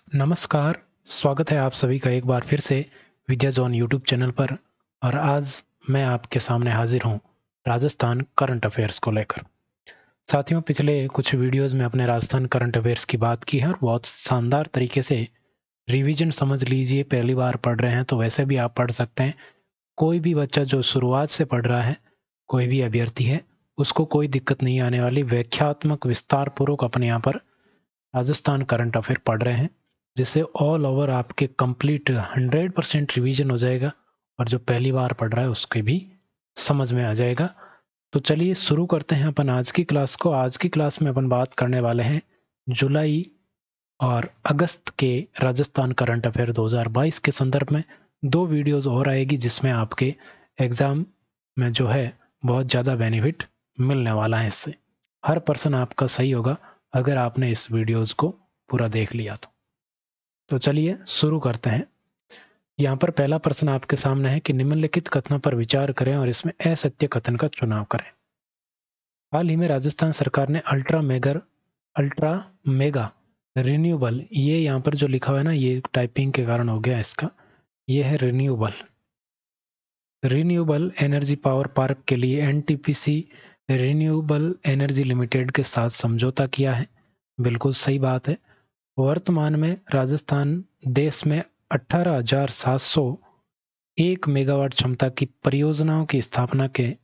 नमस्कार, स्वागत है आप सभी का एक बार फिर से विद्या ज़ोन यूट्यूब चैनल पर। और आज मैं आपके सामने हाजिर हूँ राजस्थान करंट अफेयर्स को लेकर। साथियों, पिछले कुछ वीडियोस में अपने राजस्थान करंट अफेयर्स की बात की है और बहुत शानदार तरीके से रिवीजन समझ लीजिए। पहली बार पढ़ रहे हैं तो वैसे भी आप पढ़ सकते हैं। कोई भी बच्चा जो शुरुआत से पढ़ रहा है, कोई भी अभ्यर्थी है, उसको कोई दिक्कत नहीं आने वाली। व्याख्यात्मक विस्तार पूर्वक अपने यहाँ पर राजस्थान करंट अफेयर पढ़ रहे हैं, जिससे ऑल ओवर आपके कंप्लीट 100% रिवीजन हो जाएगा और जो पहली बार पढ़ रहा है उसके भी समझ में आ जाएगा। तो चलिए शुरू करते हैं अपन आज की क्लास को। आज की क्लास में अपन बात करने वाले हैं जुलाई और अगस्त के राजस्थान करंट अफेयर 2022 के संदर्भ में। 2 वीडियोस और आएगी जिसमें आपके एग्जाम में जो है बहुत ज़्यादा बेनिफिट मिलने वाला है। इससे हर पर्सन आपका सही होगा अगर आपने इस वीडियोस को पूरा देख लिया तो चलिए शुरू करते हैं। यहाँ पर पहला प्रश्न आपके सामने है कि निम्नलिखित कथनों पर विचार करें और इसमें असत्य कथन का चुनाव करें। हाल ही में राजस्थान सरकार ने अल्ट्रा मेगा रिन्यूएबल, ये यहाँ पर जो लिखा हुआ है ना, ये टाइपिंग के कारण हो गया इसका, ये है रिन्यूएबल एनर्जी पावर पार्क के लिए एनटीपीसी रिन्यूएबल एनर्जी लिमिटेड के साथ समझौता किया है। बिल्कुल सही बात है। वर्तमान में राजस्थान देश में 18,701 मेगावाट क्षमता की परियोजनाओं की स्थापना के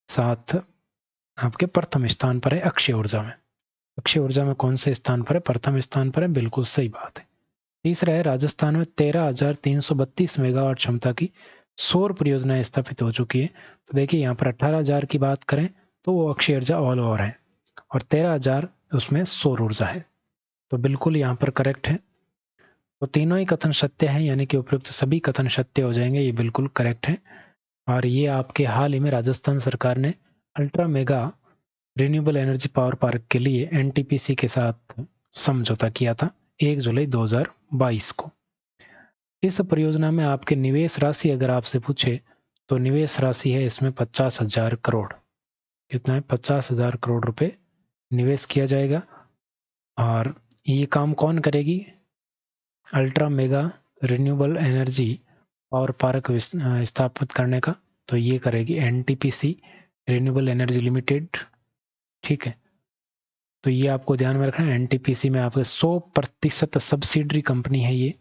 साथ आपके प्रथम स्थान पर है अक्षय ऊर्जा में। अक्षय ऊर्जा में कौन से स्थान पर है? प्रथम स्थान पर है। बिल्कुल सही बात है। तीसरा है, राजस्थान में 13,332 मेगावाट क्षमता की सौर परियोजनाएं स्थापित हो चुकी है। तो देखिए यहाँ पर 18,000 की बात करें तो वो अक्षय ऊर्जा ऑल ओवर है और 13,000 उसमें सौर ऊर्जा है। तो बिल्कुल यहाँ पर करेक्ट है। तो तीनों ही कथन सत्य हैं, यानी कि उपयुक्त सभी कथन सत्य हो जाएंगे। ये बिल्कुल करेक्ट है। और ये आपके हाल ही में राजस्थान सरकार ने ultra mega renewable energy power park के लिए एनटीपीसी के साथ समझौता किया था 1 जुलाई 2022 को। इस परियोजना में आपके निवेश राशि अगर आपसे पूछे तो निवेश राशि है इसमें 50,000 करोड़। कितना है? 50,000 करोड़ रुपए निवेश किया जाएगा। और ये काम कौन करेगी? Ultra mega renewable energy power park स्थापित करने का तो ये करेगी एनटीपीसी रिन्यूएबल एनर्जी लिमिटेड। ठीक है, तो ये आपको ध्यान में रखना है। एनटीपीसी में आपके 100% सब्सिडरी कंपनी है ये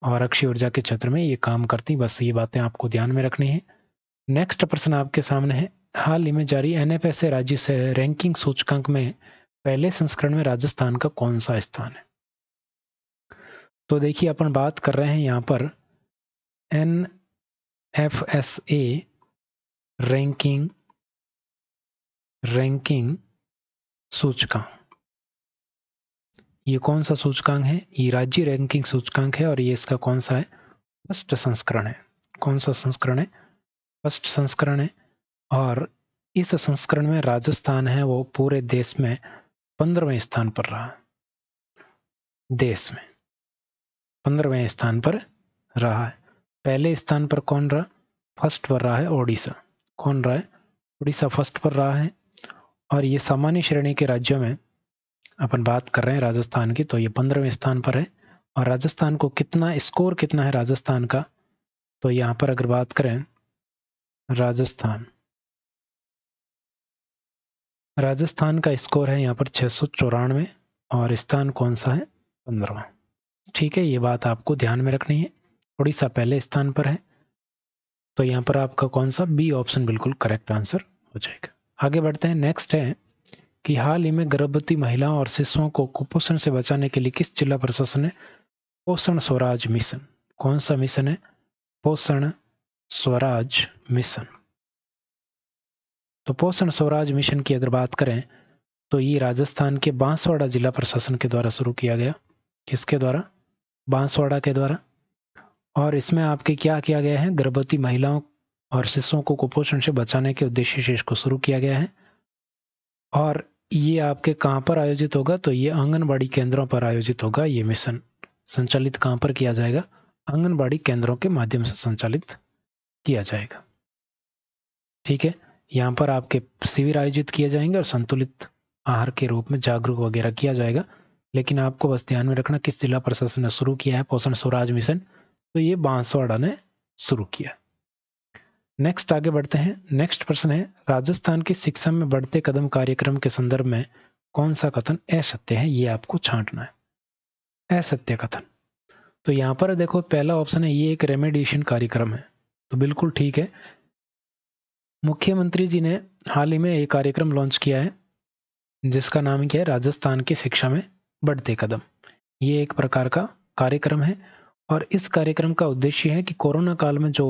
और अक्षय ऊर्जा के क्षेत्र में ये काम करती। बस ये बातें आपको ध्यान में रखनी है। नेक्स्ट प्रश्न आपके सामने है, हाल ही में जारी एनएफएसए राज्य से रैंकिंग सूचकांक में पहले संस्करण में राजस्थान का कौन सा स्थान है? तो देखिए अपन बात कर रहे हैं यहाँ पर एनएफएसए रैंकिंग सूचकांक। ये कौन सा सूचकांक है? ये राज्य रैंकिंग सूचकांक है और ये इसका कौन सा है? फर्स्ट संस्करण है। कौन सा संस्करण है? फर्स्ट संस्करण है। और इस संस्करण में राजस्थान है वो पूरे देश में 15वें स्थान पर रहा। देश में 15वें स्थान पर रहा है। पहले स्थान पर कौन रहा? फर्स्ट पर रहा है ओडिशा। कौन रहा है? ओडिशा फर्स्ट पर रहा है। और ये सामान्य श्रेणी के राज्यों में अपन बात कर रहे हैं राजस्थान की, तो ये 15वें स्थान पर है। और राजस्थान को कितना स्कोर कितना है राजस्थान का? तो यहाँ पर अगर बात करें राजस्थान का स्कोर है यहाँ पर 694 और स्थान कौन सा है? 15वां। ठीक है, ये बात आपको ध्यान में रखनी है। उड़ीसा पहले स्थान पर है तो यहाँ पर आपका कौन सा? बी ऑप्शन बिल्कुल करेक्ट आंसर हो जाएगा। आगे बढ़ते हैं। नेक्स्ट है कि हाल ही में गर्भवती महिलाओं और शिशुओं को कुपोषण से बचाने के लिए किस जिला प्रशासन ने पोषण स्वराज मिशन, कौन सा मिशन है? पोषण स्वराज मिशन। तो पोषण स्वराज मिशन की अगर बात करें तो ये राजस्थान के बांसवाड़ा जिला प्रशासन के द्वारा शुरू किया गया। किसके द्वारा? बांसवाड़ा के द्वारा। और इसमें आपके क्या किया गया है? गर्भवती महिलाओं और शिशुओं को कुपोषण से बचाने के उद्देश्य से इसको शुरू किया गया है। और ये आपके कहाँ पर आयोजित होगा? तो ये आंगनबाड़ी केंद्रों पर आयोजित होगा। ये मिशन संचालित कहाँ पर किया जाएगा? आंगनबाड़ी केंद्रों के माध्यम से संचालित किया जाएगा। ठीक है, यहाँ पर आपके शिविर आयोजित किए जाएंगे और संतुलित आहार के रूप में जागरूक वगैरह किया जाएगा। लेकिन आपको बस ध्यान में रखना किस जिला प्रशासन ने शुरू किया है पोषण स्वराज मिशन, तो ये बांसवाड़ा ने शुरू किया। नेक्स्ट आगे बढ़ते हैं। नेक्स्ट प्रश्न है, राजस्थान की शिक्षा में बढ़ते कदम कार्यक्रम के संदर्भ में कौन सा कथन असत्य है, ये आपको छांटना है। असत्य कथन, तो यहां पर देखो पहला ऑप्शन है ये एक रेमेडिएशन कार्यक्रम है, तो बिल्कुल ठीक है। मुख्यमंत्री जी ने हाल ही में एक कार्यक्रम लॉन्च किया है जिसका नाम क्या है, राजस्थान की शिक्षा में बढ़ते कदम। ये एक प्रकार का कार्यक्रम है और इस कार्यक्रम का उद्देश्य है कि कोरोना काल में जो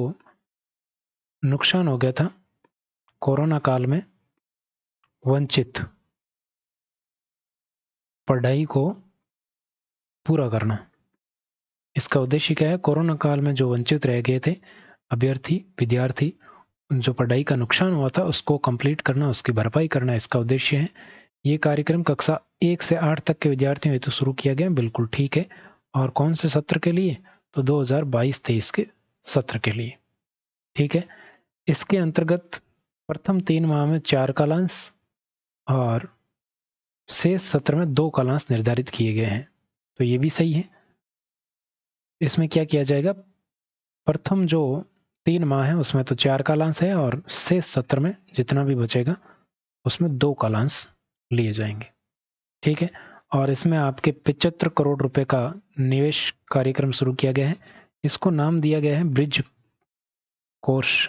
नुकसान हो गया था, कोरोना काल में वंचित पढ़ाई को पूरा करना। इसका उद्देश्य क्या है, कोरोना काल में जो वंचित रह गए थे अभ्यर्थी विद्यार्थी, जो पढ़ाई का नुकसान हुआ था उसको कंप्लीट करना, उसकी भरपाई करना इसका उद्देश्य है। ये कार्यक्रम कक्षा 1 से 8 तक के विद्यार्थियों हेतु शुरू किया गया, बिल्कुल ठीक है। और कौन से सत्र के लिए, तो 2022-23 के सत्र के लिए, ठीक है। इसके अंतर्गत प्रथम 3 माह में 4 कालांश और शेष सत्र में 2 कालांश निर्धारित किए गए हैं, तो ये भी सही है। इसमें क्या किया जाएगा, प्रथम जो 3 माह है उसमें तो 4 कालांश है और शेष सत्र में जितना भी बचेगा उसमें 2 कालांश लिए जाएंगे, ठीक है। और इसमें आपके 75 करोड़ रुपए का निवेश कार्यक्रम शुरू किया गया है। इसको नाम दिया गया है ब्रिज कोर्स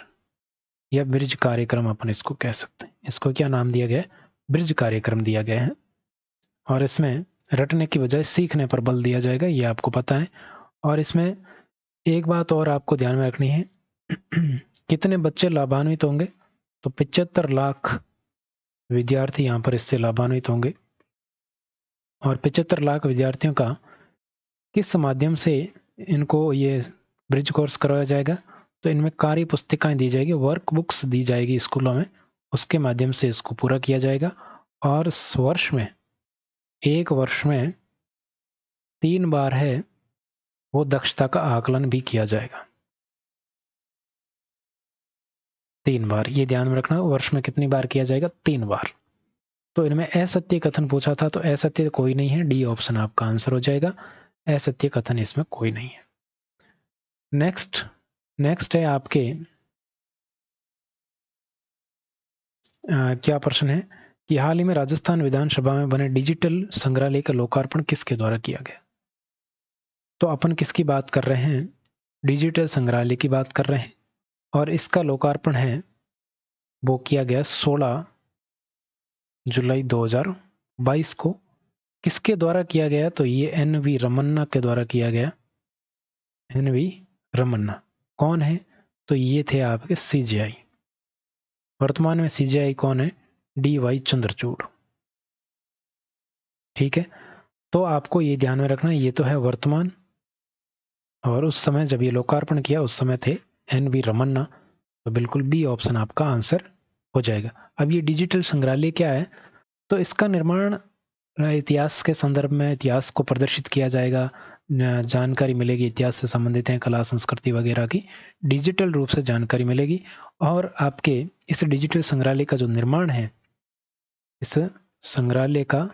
या ब्रिज कार्यक्रम, अपन इसको कह सकते हैं। इसको क्या नाम दिया गया है, ब्रिज कार्यक्रम दिया गया है। और इसमें रटने की बजाय सीखने पर बल दिया जाएगा, ये आपको पता है। और इसमें एक बात और आपको ध्यान में रखनी है कितने बच्चे लाभान्वित होंगे, तो 75 लाख विद्यार्थी यहाँ पर इससे लाभान्वित होंगे। और 75 लाख विद्यार्थियों का किस माध्यम से इनको ये ब्रिज कोर्स करवाया जाएगा, तो इनमें कार्य पुस्तिकाएं दी जाएगी, वर्क बुक्स दी जाएगी स्कूलों में, उसके माध्यम से इसको पूरा किया जाएगा। और एक वर्ष में 3 बार है वो दक्षता का आकलन भी किया जाएगा, 3 बार, ये ध्यान में रखना। वर्ष में कितनी बार किया जाएगा, 3 बार। तो इनमें असत्य कथन पूछा था, तो असत्य कोई नहीं है, डी ऑप्शन आपका आंसर हो जाएगा। असत्य कथन इसमें कोई नहीं है। नेक्स्ट है आपके क्या प्रश्न है कि हाल ही में राजस्थान विधानसभा में बने डिजिटल संग्रहालय का लोकार्पण किसके द्वारा किया गया। तो अपन किसकी बात कर रहे हैं, डिजिटल संग्रहालय की बात कर रहे हैं। और इसका लोकार्पण है वो किया गया 16 जुलाई 2022 को। किसके द्वारा किया गया, तो ये एन.वी. रमन्ना के द्वारा किया गया। एन.वी. रमन्ना कौन है, तो ये थे आपके CGI। वर्तमान में CGI कौन है, D.Y. चंद्रचूड़, ठीक है। तो आपको ये ध्यान में रखना, ये तो है वर्तमान, और उस समय जब ये लोकार्पण किया उस समय थे एन.वी. रमन्ना, तो बिल्कुल बी ऑप्शन आपका आंसर हो जाएगा। अब ये डिजिटल संग्रहालय क्या है, तो इसका निर्माण इतिहास के संदर्भ में इतिहास को प्रदर्शित किया जाएगा, जानकारी मिलेगी इतिहास से संबंधित है, कला संस्कृति वगैरह की डिजिटल रूप से जानकारी मिलेगी। और आपके इस डिजिटल संग्रहालय का जो निर्माण है, इस संग्रहालय का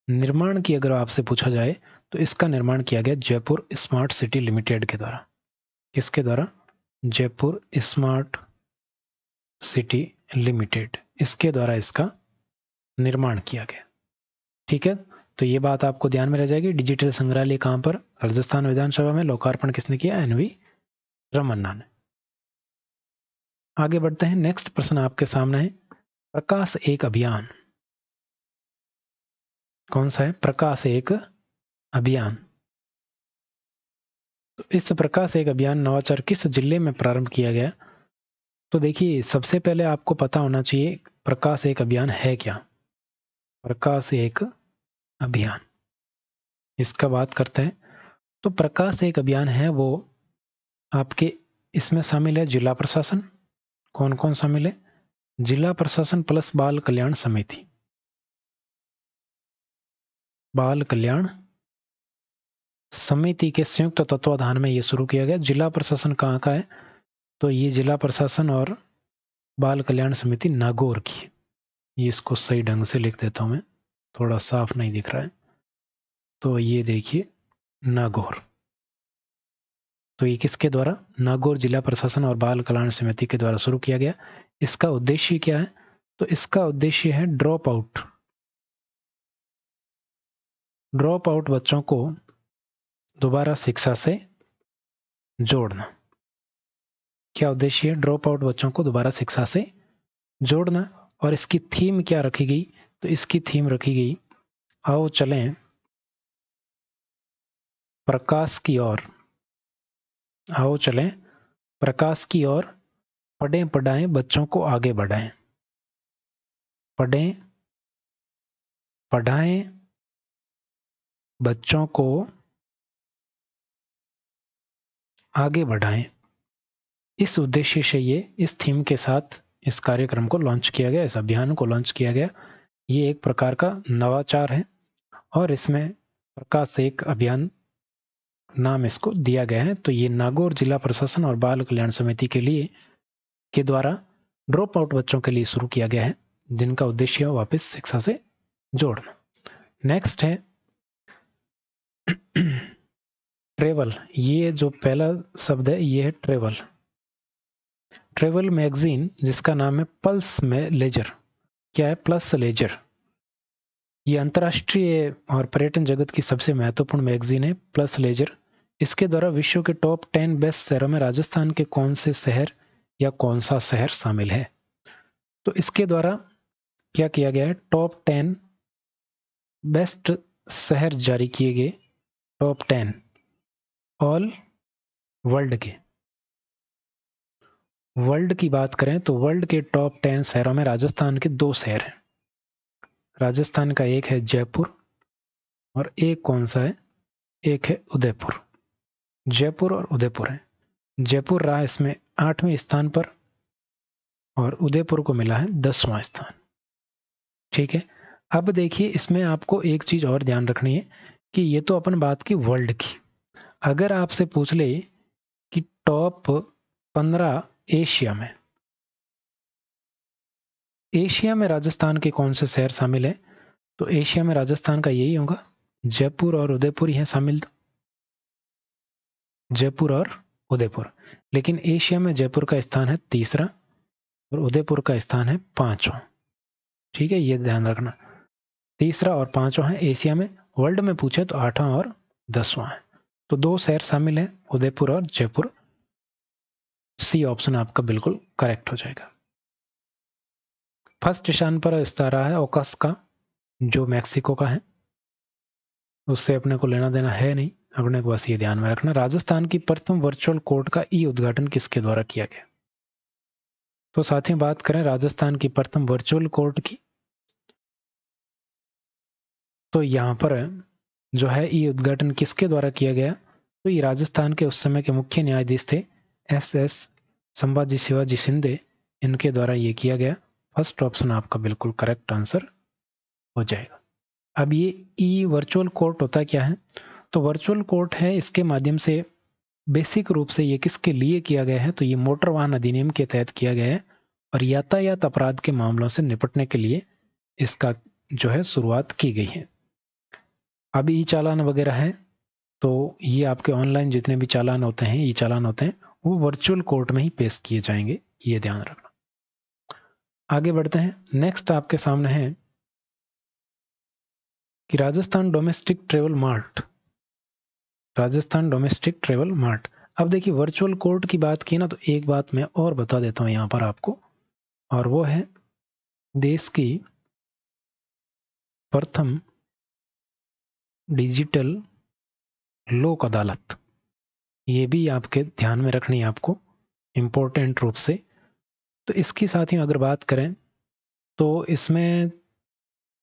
निर्माण की अगर आपसे पूछा जाए तो इसका निर्माण किया गया जयपुर स्मार्ट सिटी लिमिटेड के द्वारा। किसके द्वारा, जयपुर स्मार्ट सिटी लिमिटेड, इसके द्वारा इसका निर्माण किया गया, ठीक है। तो ये बात आपको ध्यान में रह जाएगी। डिजिटल संग्रहालय कहां पर, राजस्थान विधानसभा में। लोकार्पण किसने किया, एन.वी. रमन्ना ने। आगे बढ़ते हैं। नेक्स्ट प्रश्न आपके सामने है, प्रकाश एक अभियान कौन सा है, प्रकाश एक अभियान। तो इस प्रकाश एक अभियान नवाचार किस जिले में प्रारंभ किया गया। तो देखिए सबसे पहले आपको पता होना चाहिए प्रकाश एक अभियान है क्या। प्रकाश एक अभियान, इसका बात करते हैं। तो प्रकाश एक अभियान है वो आपके, इसमें शामिल है जिला प्रशासन। कौन कौन शामिल है, जिला प्रशासन प्लस बाल कल्याण समिति। बाल कल्याण समिति के संयुक्त तत्वाधान में ये शुरू किया गया। जिला प्रशासन कहाँ का है, तो ये जिला प्रशासन और बाल कल्याण समिति नागौर की। ये इसको सही ढंग से लिख देता हूं मैं, थोड़ा साफ नहीं दिख रहा है, तो ये देखिए नागौर। तो ये किसके द्वारा? नागौर जिला प्रशासन और बाल कल्याण समिति के द्वारा शुरू किया गया। इसका उद्देश्य क्या है? तो इसका उद्देश्य है ड्रॉप आउट बच्चों को दोबारा शिक्षा से जोड़ना। क्या उद्देश्य है? ड्रॉप आउट बच्चों को दोबारा शिक्षा से जोड़ना। और इसकी थीम क्या रखी गई? तो इसकी थीम रखी गई, आओ चलें प्रकाश की ओर, आओ चलें प्रकाश की ओर, पढ़ें पढ़ाएं बच्चों को आगे बढ़ाएं। पढ़ें पढ़ाएं बच्चों को आगे बढ़ाएं। इस उद्देश्य से इस थीम के साथ इस कार्यक्रम को लॉन्च किया गया, इस अभियान को लॉन्च किया गया। ये एक प्रकार का नवाचार है और इसमें प्रकाश एक अभियान नाम इसको दिया गया है। तो ये नागौर जिला प्रशासन और बाल कल्याण समिति के द्वारा ड्रॉप आउट बच्चों के लिए शुरू किया गया है, जिनका उद्देश्य है वापस शिक्षा से जोड़ना। नेक्स्ट है ट्रेवल। ये जो पहला शब्द है ये है ट्रेवल। ट्रेवल मैगजीन जिसका नाम है पल्स में लेजर। क्या है? प्लस लेजर। ये अंतर्राष्ट्रीय और पर्यटन जगत की सबसे महत्वपूर्ण मैगजीन है प्लस लेजर। इसके द्वारा विश्व के टॉप 10 बेस्ट शहरों में राजस्थान के कौन से शहर या कौन सा शहर शामिल है? तो इसके द्वारा क्या किया गया है? टॉप 10 बेस्ट शहर जारी किए गए, टॉप 10 ऑल वर्ल्ड के। वर्ल्ड की बात करें तो वर्ल्ड के टॉप 10 शहरों में राजस्थान के 2 शहर हैं। राजस्थान का एक है जयपुर और एक कौन सा है? एक है उदयपुर। जयपुर और उदयपुर है। जयपुर रहा इसमें 8वें स्थान पर और उदयपुर को मिला है 10वां स्थान। ठीक है। अब देखिए इसमें आपको एक चीज और ध्यान रखनी है कि ये तो अपन बात की वर्ल्ड की। अगर आपसे पूछ ले कि टॉप 15 एशिया में राजस्थान के कौन से शहर शामिल है? तो एशिया में राजस्थान का यही होगा, जयपुर और उदयपुर ही है शामिल। जयपुर और उदयपुर। लेकिन एशिया में जयपुर का स्थान है 3रा और उदयपुर का स्थान है 5वां। ठीक है, ये ध्यान रखना। 3रा और 5वां है एशिया में। वर्ल्ड में पूछे तो 8वां और 10वां है। तो 2 शहर शामिल है, उदयपुर और जयपुर। सी ऑप्शन आपका बिल्कुल करेक्ट हो जाएगा। फर्स्ट स्थान पर स्था रहा है ओकास का, जो मैक्सिको का है। उससे अपने को लेना देना है नहीं, अपने को बस ये ध्यान में रखना। राजस्थान की प्रथम वर्चुअल कोर्ट का ई उद्घाटन किसके द्वारा किया गया? तो साथ ही बात करें राजस्थान की प्रथम वर्चुअल कोर्ट की, तो यहां पर जो है ई उद्घाटन किसके द्वारा किया गया? तो ये राजस्थान के उस समय के मुख्य न्यायाधीश थे SS संभाजी शिवाजी शिंदे, इनके द्वारा ये किया गया। फर्स्ट ऑप्शन आपका बिल्कुल करेक्ट आंसर हो जाएगा। अब ये ई वर्चुअल कोर्ट होता क्या है? तो वर्चुअल कोर्ट है, इसके माध्यम से बेसिक रूप से ये किसके लिए किया गया है? तो ये मोटर वाहन अधिनियम के तहत किया गया है और यातायात अपराध के मामलों से निपटने के लिए इसका जो है शुरुआत की गई है। अब ई चालान वगैरह है, तो ये आपके ऑनलाइन जितने भी चालान होते हैं, ई चालान होते हैं, वो वर्चुअल कोर्ट में ही पेश किए जाएंगे, ये ध्यान रखना। आगे बढ़ते हैं। नेक्स्ट आपके सामने है कि Rajasthan domestic travel mart. Rajasthan domestic travel mart. अब देखिए वर्चुअल कोर्ट की बात की ना, तो एक बात मैं और बता देता हूं यहां पर आपको, और वो है देश की प्रथम डिजिटल लोक अदालत। ये भी आपके ध्यान में रखनी है आपको इंपॉर्टेंट रूप से। तो इसकी साथ ही अगर बात करें तो इसमें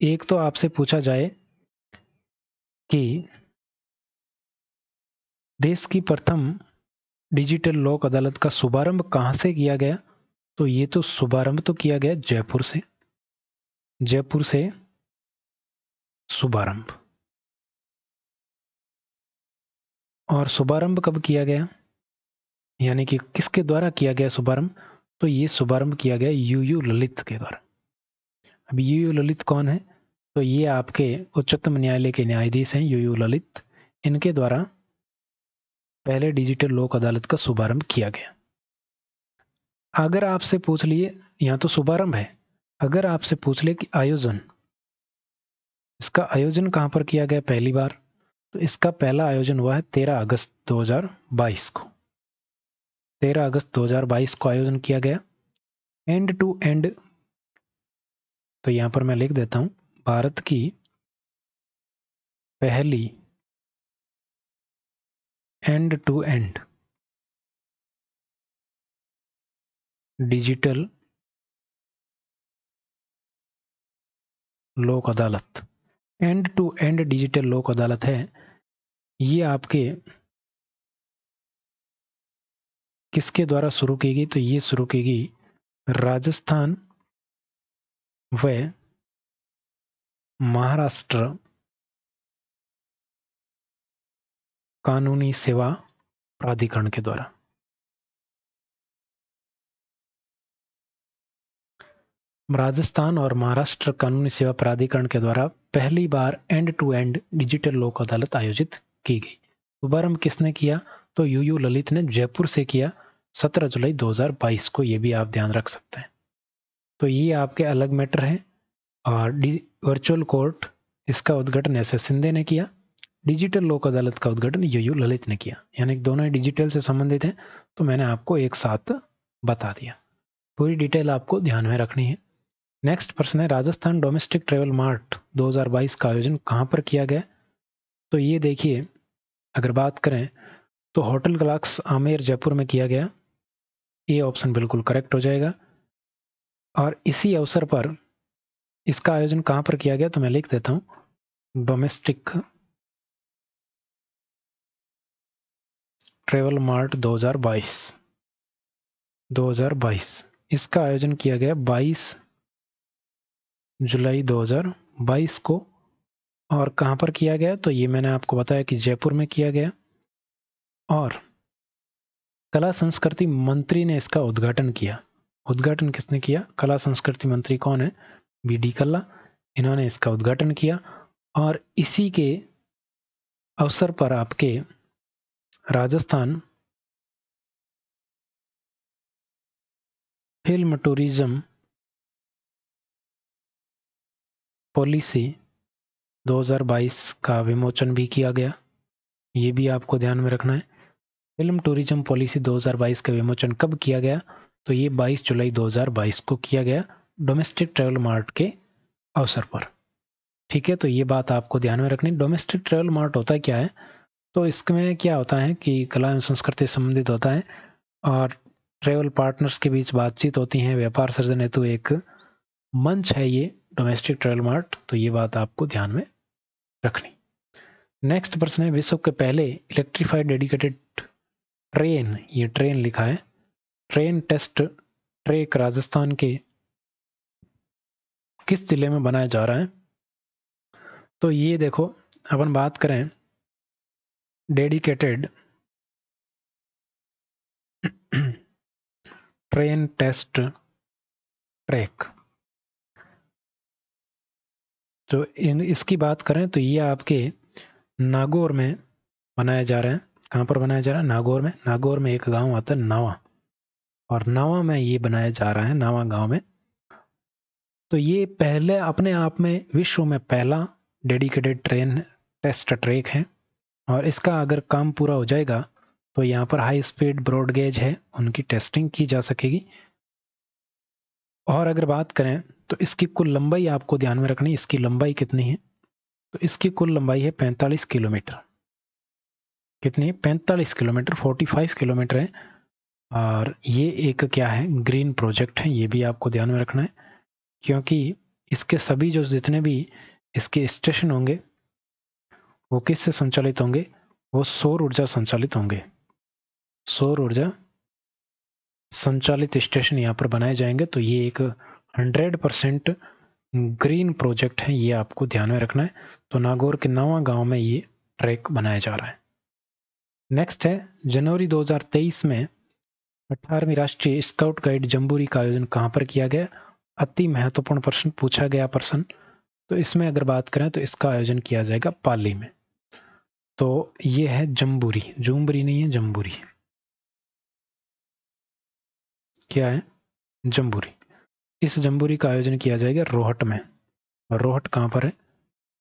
एक तो आपसे पूछा जाए कि देश की प्रथम डिजिटल लोक अदालत का शुभारंभ कहां से किया गया? तो ये तो शुभारंभ तो किया गया जयपुर से। जयपुर से शुभारंभ। और शुभारंभ कब किया गया, यानी कि किसके द्वारा किया गया शुभारंभ? तो ये शुभारंभ किया गया यूयू ललित के द्वारा। अब यूयू ललित कौन है? तो ये आपके उच्चतम न्यायालय के न्यायाधीश हैं यूयू ललित, इनके द्वारा पहले डिजिटल लोक अदालत का शुभारंभ किया गया। अगर आपसे पूछ लिए, यहाँ तो शुभारंभ है, अगर आपसे पूछ ले कि आयोजन, इसका आयोजन कहाँ पर किया गया पहली बार, तो इसका पहला आयोजन हुआ है 13 अगस्त 2022 को। 13 अगस्त 2022 को आयोजन किया गया। एंड टू एंड, तो यहां पर मैं लिख देता हूं, भारत की पहली एंड टू एंड डिजिटल लोक अदालत, एंड टू एंड डिजिटल लोक अदालत है। ये आपके किसके द्वारा शुरू की गई, तो ये शुरू की गई राजस्थान व महाराष्ट्र कानूनी सेवा प्राधिकरण के द्वारा। राजस्थान और महाराष्ट्र कानूनी सेवा प्राधिकरण के द्वारा पहली बार एंड टू एंड डिजिटल लोक अदालत आयोजित की गई। शुभारंभ किसने किया, तो यूयू ललित ने जयपुर से किया 17 जुलाई 2022 को। ये भी आप ध्यान रख सकते हैं। तो ये आपके अलग मैटर है। और वर्चुअल कोर्ट, इसका उद्घाटन एस एस शिंदे ने किया। डिजिटल लोक अदालत का उद्घाटन यूयू ललित ने किया, यानी दोनों ही डिजिटल से संबंधित हैं। तो मैंने आपको एक साथ बता दिया, पूरी डिटेल आपको ध्यान में रखनी है। नेक्स्ट प्रश्न है, राजस्थान डोमेस्टिक ट्रेवल मार्ट 2022 का आयोजन कहां पर किया गया, तो ये देखिए, अगर बात करें तो होटल गैलेक्स आमेर जयपुर में किया गया। ये ऑप्शन बिल्कुल करेक्ट हो जाएगा। और इसी अवसर पर इसका आयोजन कहां पर किया गया, तो मैं लिख देता हूं, डोमेस्टिक ट्रेवल मार्ट 2022। इसका आयोजन किया गया 22 जुलाई 2022 को। और कहां पर किया गया, तो ये मैंने आपको बताया कि जयपुर में किया गया। और कला संस्कृति मंत्री ने इसका उद्घाटन किया। उद्घाटन किसने किया, कला संस्कृति मंत्री कौन है, बी.डी. कल्ला, इन्होंने इसका उद्घाटन किया। और इसी के अवसर पर आपके राजस्थान फिल्म टूरिज्म पॉलिसी 2022 का विमोचन भी किया गया। ये भी आपको ध्यान में रखना है। फिल्म टूरिज्म पॉलिसी 2022 का विमोचन कब किया गया, तो ये 22 जुलाई 2022 को किया गया, डोमेस्टिक ट्रेवल मार्ट के अवसर पर। ठीक है, तो ये बात आपको ध्यान में रखनी। डोमेस्टिक ट्रेवल मार्ट होता क्या है, तो इसमें क्या होता है कि कला एवं संस्कृति से संबंधित होता है और ट्रेवल पार्टनर्स के बीच बातचीत होती है, व्यापार सृजन हेतु एक मंच है ये डोमेस्टिक ट्रेवल मार्ट। तो ये बात आपको ध्यान में रखनी। नेक्स्ट प्रश्न है, विश्व के पहले इलेक्ट्रीफाइड डेडिकेटेड ट्रेन, ये ट्रेन लिखा है, ट्रेन टेस्ट ट्रैक राजस्थान के किस जिले में बनाया जा रहा है, तो ये देखो, अपन बात करें डेडिकेटेड ट्रेन टेस्ट ट्रैक, तो इसकी बात करें तो ये आपके नागौर में बनाया जा रहा है। कहाँ पर बनाया जा रहा है, नागौर में। नागौर में एक गांव आता है नावा, और नावा में ये बनाया जा रहा है, नावा गांव में। तो ये पहले अपने आप में विश्व में पहला डेडिकेटेड ट्रेन टेस्ट ट्रैक है। और इसका अगर काम पूरा हो जाएगा तो यहाँ पर हाई स्पीड ब्रॉड गेज है, उनकी टेस्टिंग की जा सकेगी। और अगर बात करें तो इसकी कुल लंबाई आपको ध्यान में रखनी, इसकी लंबाई कितनी है, तो इसकी कुल लंबाई है 45 किलोमीटर। कितनी है, 45 किलोमीटर, 45 किलोमीटर है। और ये एक क्या है, ग्रीन प्रोजेक्ट है, ये भी आपको ध्यान में रखना है, क्योंकि इसके सभी जो जितने भी इसके स्टेशन होंगे वो किससे संचालित होंगे, वो सौर ऊर्जा संचालित होंगे। सौर ऊर्जा संचालित स्टेशन यहाँ पर बनाए जाएंगे। तो ये एक 100% ग्रीन प्रोजेक्ट है, ये आपको ध्यान में रखना है। तो नागौर के नावा गांव में ये ट्रैक बनाया जा रहा है। नेक्स्ट है, जनवरी 2023 में 18वीं राष्ट्रीय स्काउट गाइड जम्बूरी का आयोजन कहां पर किया गया। अति महत्वपूर्ण प्रश्न पूछा गया प्रश्न। तो इसमें अगर बात करें तो इसका आयोजन किया जाएगा पाली में। तो ये है जम्बूरी, जूमबरी नहीं है, जम्बूरी। क्या है? जम्बूरी। इस जम्बूरी का आयोजन किया जाएगा रोहट में। और रोहट कहाँ पर है?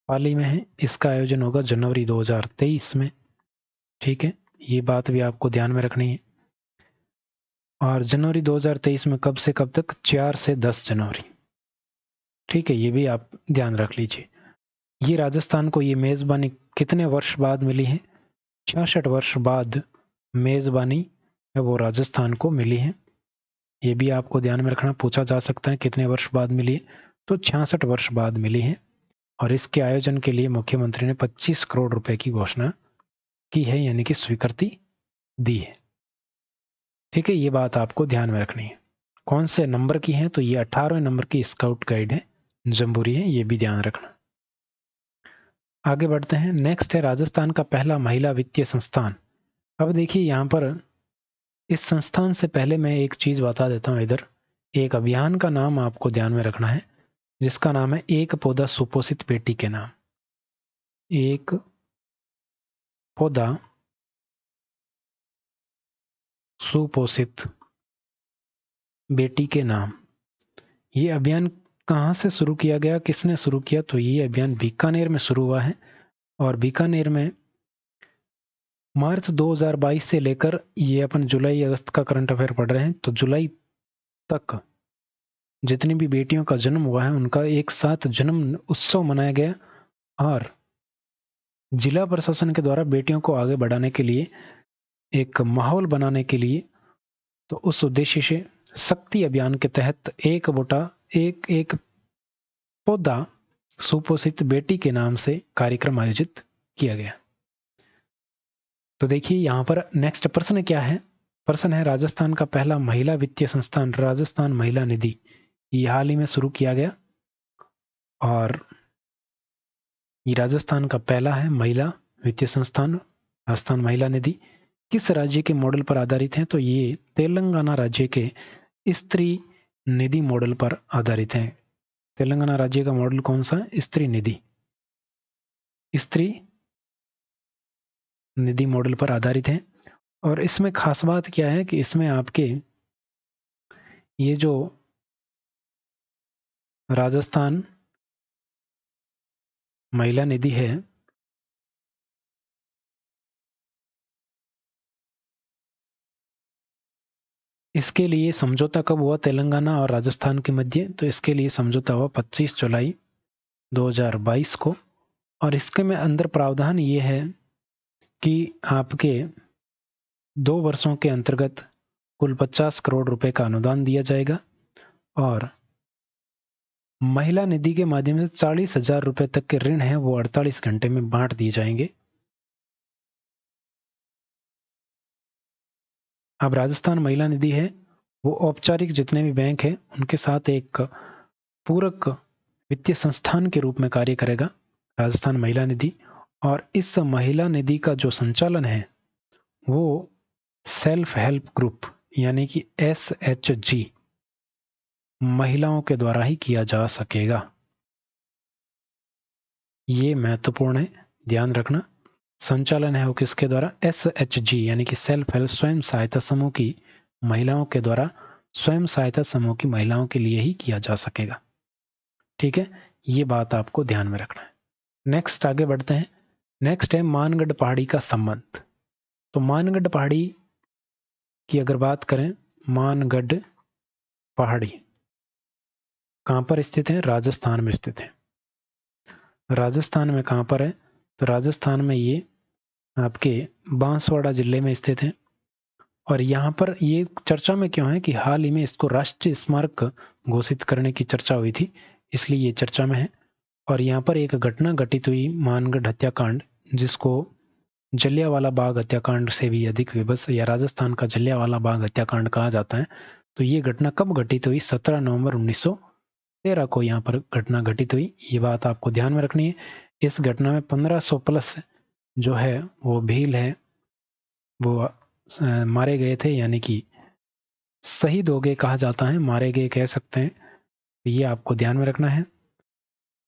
पाली में है। इसका आयोजन होगा जनवरी 2023 में। ठीक है, ये बात भी आपको ध्यान में रखनी है। और जनवरी 2023 में कब से कब तक? 4 से 10 जनवरी। ठीक है, ये भी आप ध्यान रख लीजिए। ये राजस्थान को ये मेज़बानी कितने वर्ष बाद मिली है? 66 वर्ष बाद मेज़बानी है वो राजस्थान को मिली है। ये भी आपको ध्यान में रखना, पूछा जा सकता है कितने वर्ष बाद मिली है, तो 66 वर्ष बाद मिली है। और इसके आयोजन के लिए मुख्यमंत्री ने 25 करोड़ रुपए की घोषणा की है, यानी कि स्वीकृति दी है। ठीक है, ये बात आपको ध्यान में रखनी है। कौन से नंबर की है? तो ये 18वें नंबर की स्काउट गाइड है, जम्बूरी है, ये भी ध्यान रखना। आगे बढ़ते हैं। नेक्स्ट है राजस्थान का पहला महिला वित्तीय संस्थान। अब देखिए यहाँ पर इस संस्थान से पहले मैं एक चीज बता देता हूँ। इधर एक अभियान का नाम आपको ध्यान में रखना है, जिसका नाम है एक पौधा सुपोषित बेटी के नाम। एक पौधा सुपोषित बेटी के नाम। ये अभियान कहाँ से शुरू किया गया, किसने शुरू किया? तो ये अभियान बीकानेर में शुरू हुआ है। और बीकानेर में मार्च 2022 से लेकर, ये अपन जुलाई अगस्त का करंट अफेयर पढ़ रहे हैं, तो जुलाई तक जितनी भी बेटियों का जन्म हुआ है उनका एक साथ जन्म उत्सव मनाया गया। और जिला प्रशासन के द्वारा बेटियों को आगे बढ़ाने के लिए, एक माहौल बनाने के लिए, तो उस उद्देश्य से शक्ति अभियान के तहत एक पौधा सुपोषित बेटी के नाम से कार्यक्रम आयोजित किया गया। तो देखिए यहाँ पर नेक्स्ट प्रश्न क्या है? प्रश्न है राजस्थान का पहला महिला वित्तीय संस्थान राजस्थान महिला निधि, ये हाल ही में शुरू किया गया। और ये राजस्थान का पहला है महिला वित्तीय संस्थान, राजस्थान महिला निधि। किस राज्य के मॉडल पर आधारित है? तो ये तेलंगाना राज्य के स्त्री निधि मॉडल पर आधारित है। तेलंगाना राज्य का मॉडल कौन सा है? स्त्री निधि। स्त्री निधि मॉडल पर आधारित है। और इसमें खास बात क्या है कि इसमें आपके ये जो राजस्थान महिला निधि है, इसके लिए समझौता कब हुआ तेलंगाना और राजस्थान के मध्य? तो इसके लिए समझौता हुआ 25 जुलाई 2022 को। और इसके में अंदर प्रावधान ये है कि आपके 2 वर्षों के अंतर्गत कुल 50 करोड़ रुपए का अनुदान दिया जाएगा। और महिला निधि के माध्यम से 40,000 रुपए तक के ऋण है वो 48 घंटे में बांट दिए जाएंगे। अब राजस्थान महिला निधि है वो औपचारिक जितने भी बैंक है उनके साथ एक पूरक वित्तीय संस्थान के रूप में कार्य करेगा, राजस्थान महिला निधि। और इस महिला निधि का जो संचालन है वो सेल्फ हेल्प ग्रुप यानी कि SHG महिलाओं के द्वारा ही किया जा सकेगा। ये महत्वपूर्ण है, ध्यान रखना। संचालन है वो किसके द्वारा? SHG यानी कि सेल्फ हेल्प स्वयं सहायता समूह की महिलाओं के द्वारा, स्वयं सहायता समूह की महिलाओं के लिए ही किया जा सकेगा। ठीक है, ये बात आपको ध्यान में रखना है। नेक्स्ट आगे बढ़ते हैं। नेक्स्ट है मानगढ़ पहाड़ी का संबंध। तो मानगढ़ पहाड़ी की अगर बात करें, मानगढ़ पहाड़ी कहां पर स्थित है? राजस्थान में स्थित है। राजस्थान में कहां पर है? तो राजस्थान में ये आपके बांसवाड़ा जिले में स्थित है। और यहाँ पर ये चर्चा में क्यों है कि हाल ही में इसको राष्ट्रीय स्मारक घोषित करने की चर्चा हुई थी, इसलिए ये चर्चा में है। और यहाँ पर एक घटना घटित हुई, मानगढ़ हत्याकांड, जिसको जलियांवाला बाग हत्याकांड से भी अधिक विभत्स या राजस्थान का जलियांवाला बाग हत्याकांड कहा जाता है। तो ये घटना कब घटित हुई? 17 नवंबर 1913 को यहाँ पर घटना घटित हुई। ये बात आपको ध्यान में रखनी है। इस घटना में 1500 प्लस जो है वो भील है वो मारे गए थे, यानी कि शहीद हो गए कहा जाता है, मारे गए कह सकते हैं। ये आपको ध्यान में रखना है।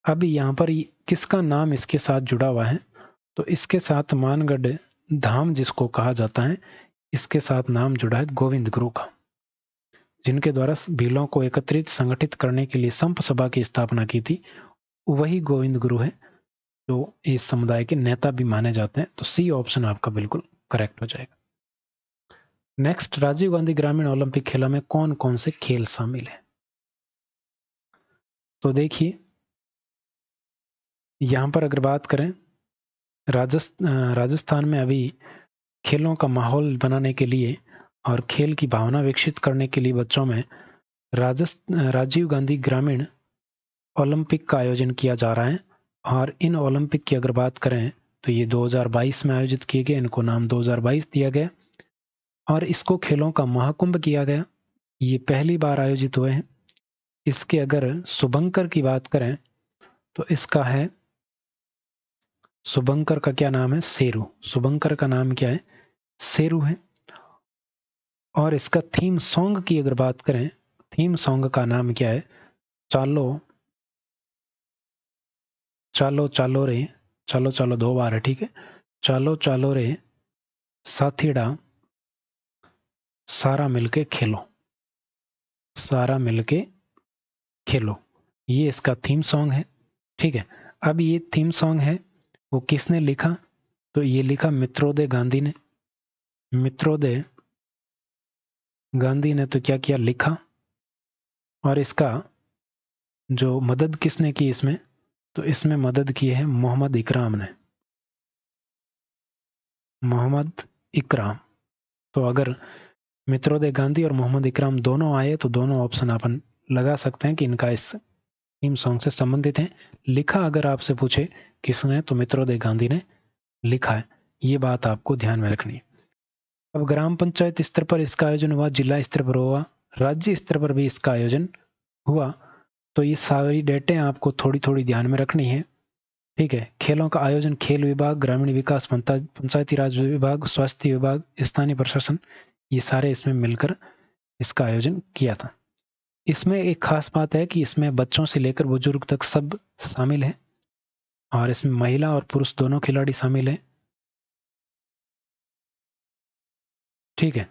अब यहाँ पर किसका नाम इसके साथ जुड़ा हुआ है, तो इसके साथ मानगढ़ धाम जिसको कहा जाता है, इसके साथ नाम जुड़ा है गोविंद गुरु का, जिनके द्वारा भीलों को एकत्रित संगठित करने के लिए संप सभा की स्थापना की थी। वही गोविंद गुरु है जो इस समुदाय के नेता भी माने जाते हैं। तो सी ऑप्शन आपका बिल्कुल करेक्ट हो जाएगा। नेक्स्ट, राजीव गांधी ग्रामीण ओलंपिक खेलों में कौन कौन से खेल शामिल है? तो देखिए यहां पर अगर बात करें, राजस्थान में अभी खेलों का माहौल बनाने के लिए और खेल की भावना विकसित करने के लिए बच्चों में राजीव गांधी ग्रामीण ओलंपिक का आयोजन किया जा रहा है। और इन ओलंपिक की अगर बात करें तो ये 2022 में आयोजित किए गए, इनको नाम 2022 दिया गया और इसको खेलों का महाकुंभ किया गया। ये पहली बार आयोजित हुए हैं। इसके अगर शुभंकर की बात करें तो इसका है, शुभंकर का क्या नाम है? शेरू। शुभंकर का नाम क्या है? शेरू है। और इसका थीम सॉन्ग की अगर बात करें, थीम सॉन्ग का नाम क्या है? चालो चालो चालो रे, चालो चालो 2 बार है, ठीक है। चालो चालो रे साथीड़ा, सारा मिलके खेलो, सारा मिलके खेलो, ये इसका थीम सॉन्ग है, ठीक है। अब ये थीम सॉन्ग है वो किसने लिखा? तो ये लिखा मित्रोदय गांधी ने। मित्रोदय गांधी ने तो क्या किया, लिखा। और इसका जो मदद किसने की इसमें, तो इसमें मदद की है मोहम्मद इकराम ने, मोहम्मद इकराम। तो अगर मित्रोदय गांधी और मोहम्मद इकराम दोनों आए तो दोनों ऑप्शन अपन लगा सकते हैं कि इनका इस थीम सॉन्ग से संबंधित है। लिखा अगर आपसे पूछे किसने, तो मित्रोदय गांधी ने लिखा है। ये बात आपको ध्यान में रखनी है। अब ग्राम पंचायत स्तर पर इसका आयोजन हुआ, जिला स्तर पर हुआ, राज्य स्तर पर भी इसका आयोजन हुआ। तो ये सारी डेटें आपको थोड़ी थोड़ी ध्यान में रखनी है, ठीक है। खेलों का आयोजन खेल विभाग, ग्रामीण विकास, पंचायती राज विभाग, स्वास्थ्य विभाग, स्थानीय प्रशासन, ये सारे इसमें मिलकर इसका आयोजन किया था। इसमें एक खास बात है कि इसमें बच्चों से लेकर बुजुर्ग तक सब शामिल है और इसमें महिला और पुरुष दोनों खिलाड़ी शामिल हैं, ठीक है।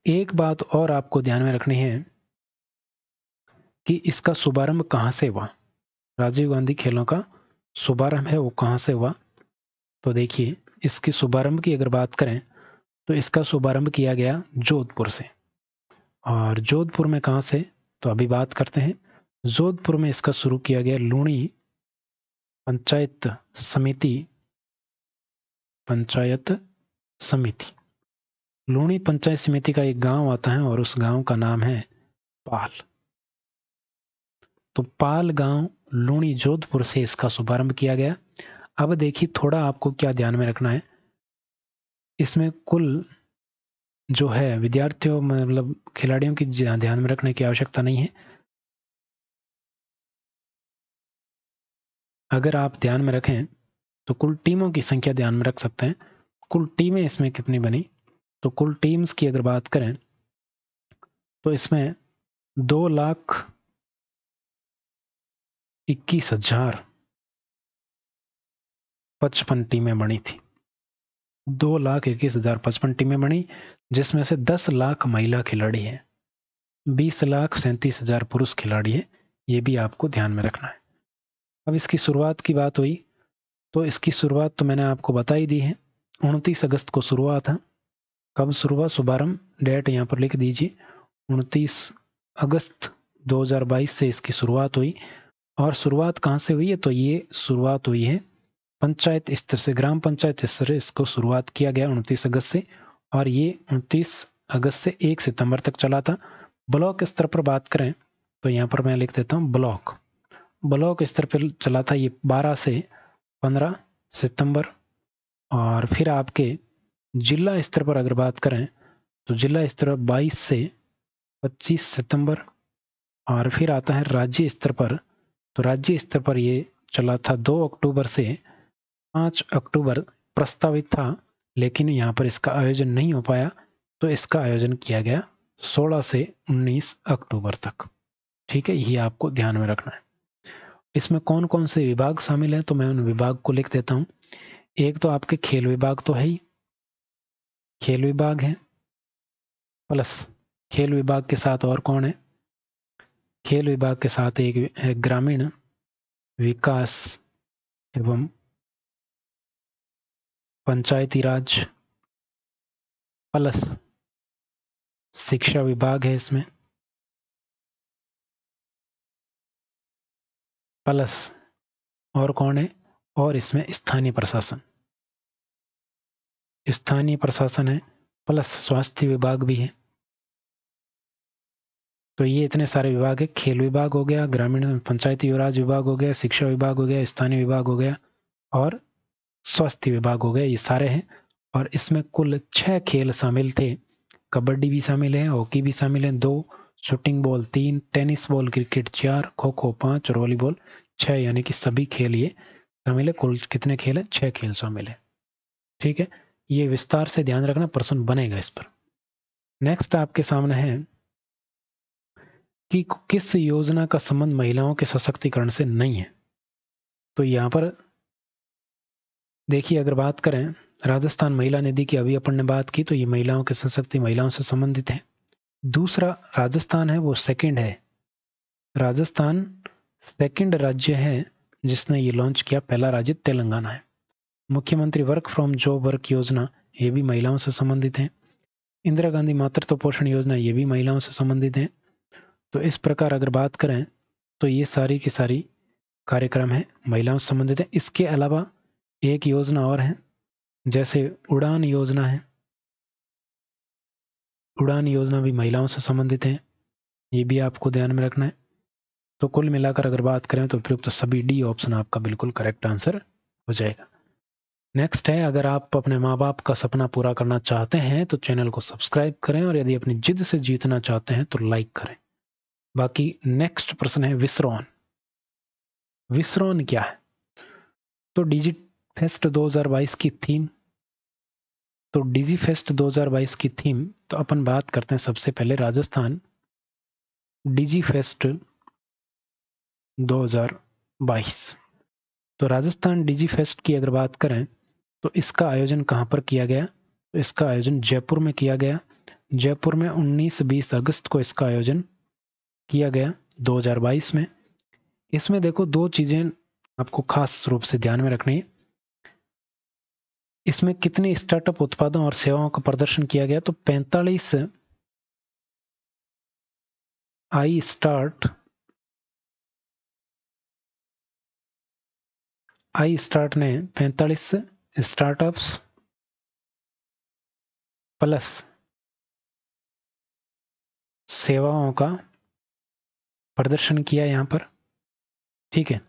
एक बात और आपको ध्यान में रखनी है कि इसका शुभारंभ कहां से हुआ। राजीव गांधी खेलों का शुभारंभ है वो कहां से हुआ? तो देखिए इसकी शुभारंभ की अगर बात करें तो इसका शुभारंभ किया गया जोधपुर से। और जोधपुर में कहां से, तो अभी बात करते हैं। जोधपुर में इसका शुरू किया गया लूणी पंचायत समिति, पंचायत समिति। लूणी पंचायत समिति का एक गांव आता है और उस गांव का नाम है पाल। तो पाल गांव लूणी जोधपुर से इसका शुभारंभ किया गया। अब देखिए थोड़ा आपको क्या ध्यान में रखना है, इसमें कुल जो है विद्यार्थियों मतलब खिलाड़ियों की ध्यान में रखने की आवश्यकता नहीं है। अगर आप ध्यान में रखें तो कुल टीमों की संख्या ध्यान में रख सकते हैं। कुल टीमें इसमें कितनी बनी, तो कुल टीम्स की अगर बात करें तो इसमें 2,21,055 टीमें बनी थी। 2,21,055 टीमें बनी, जिसमें से 10 लाख महिला खिलाड़ी हैं, 20,37,000 पुरुष खिलाड़ी हैं। ये भी आपको ध्यान में रखना है। अब इसकी शुरुआत की बात हुई तो इसकी शुरुआत तो मैंने आपको बता ही दी है, 29 अगस्त को शुरुआत है। कब शुरू हुआ, शुभारंभ डेट यहाँ पर लिख दीजिए, 29 अगस्त 2022 से इसकी शुरुआत हुई। और शुरुआत कहाँ से हुई है, तो ये शुरुआत हुई है पंचायत स्तर से, ग्राम पंचायत स्तर से इसको शुरुआत किया गया 29 अगस्त से। और ये 29 अगस्त से 1 सितंबर तक चला था। ब्लॉक स्तर पर बात करें तो यहाँ पर मैं लिख देता हूँ ब्लॉक स्तर पर चला था ये 12 से 15 सितंबर। और फिर आपके जिला स्तर पर अगर बात करें तो जिला स्तर 22 से 25 सितंबर। और फिर आता है राज्य स्तर पर, तो राज्य स्तर पर ये चला था 2 अक्टूबर से 5 अक्टूबर प्रस्तावित था, लेकिन यहाँ पर इसका आयोजन नहीं हो पाया। तो इसका आयोजन किया गया 16 से 19 अक्टूबर तक, ठीक है। ये आपको ध्यान में रखना है। इसमें कौन कौन से विभाग शामिल है, तो मैं उन विभाग को लिख देता हूं। एक तो आपके खेल विभाग तो है ही, खेल विभाग है, प्लस खेल विभाग के साथ और कौन है, खेल विभाग के साथ एक है ग्रामीण विकास एवं पंचायती राज, प्लस शिक्षा विभाग है इसमें, प्लस और कौन है, और इसमें स्थानीय प्रशासन, स्थानीय प्रशासन है, प्लस स्वास्थ्य विभाग भी है। तो ये इतने सारे विभाग है, खेल विभाग हो गया, ग्रामीण पंचायती राज विभाग हो गया, शिक्षा विभाग हो गया, स्थानीय विभाग हो गया और स्वास्थ्य विभाग हो गया, ये सारे हैं। और इसमें कुल 6 खेल शामिल थे। कबड्डी भी शामिल है, हॉकी भी शामिल है 2, shooting ball 3, tennis ball cricket 4, kho kho 5 और वॉलीबॉल 6, यानी कि सभी खेल ये शामिल है। कुल कितने खेल है, 6 खेल शामिल है। ठीक है, ये विस्तार से ध्यान रखना, प्रश्न बनेगा इस पर। नेक्स्ट आपके सामने है कि किस योजना का संबंध महिलाओं के सशक्तिकरण से नहीं है। तो यहां पर देखिए, अगर बात करें राजस्थान महिला निधि की, अभी अपन ने बात की, तो ये महिलाओं के सशक्ति, महिलाओं से संबंधित है। दूसरा राजस्थान है वो सेकंड है, राजस्थान सेकंड राज्य है जिसने ये लॉन्च किया, पहला राज्य तेलंगाना है। मुख्यमंत्री वर्क फ्रॉम जॉब वर्क योजना, ये भी महिलाओं से संबंधित है। इंदिरा गांधी मातृत्व पोषण योजना, ये भी महिलाओं से संबंधित है। तो इस प्रकार अगर बात करें तो ये सारी की सारी कार्यक्रम है महिलाओं से संबंधित है। इसके अलावा एक योजना और है, जैसे उड़ान योजना है, उड़ान योजना भी महिलाओं से संबंधित है, ये भी आपको ध्यान में रखना है। तो कुल मिलाकर अगर बात करें तो उपयुक्त सभी डी ऑप्शन आपका बिल्कुल करेक्ट आंसर हो जाएगा। नेक्स्ट है, अगर आप अपने माँ बाप का सपना पूरा करना चाहते हैं तो चैनल को सब्सक्राइब करें, और यदि अपनी जिद से जीतना चाहते हैं तो लाइक करें। बाकी नेक्स्ट प्रश्न है विसरोन। विसरोन क्या है, तो डिजिट फेस्ट 2022 की थीम, तो डिजी फेस्ट 2022 की थीम, तो अपन बात करते हैं सबसे पहले राजस्थान डिजी फेस्ट 2022। तो राजस्थान डिजी फेस्ट की अगर बात करें तो इसका आयोजन कहां पर किया गया, तो इसका आयोजन जयपुर में किया गया। जयपुर में 19-20 अगस्त को इसका आयोजन किया गया 2022 में। इसमें देखो 2 चीजें आपको खास रूप से ध्यान में रखनी है। इसमें कितने स्टार्टअप उत्पादों और सेवाओं का प्रदर्शन किया गया, तो 45 आई स्टार्ट ने 45 स्टार्टअप्स प्लस सेवाओं का प्रदर्शन किया यहां पर। ठीक है,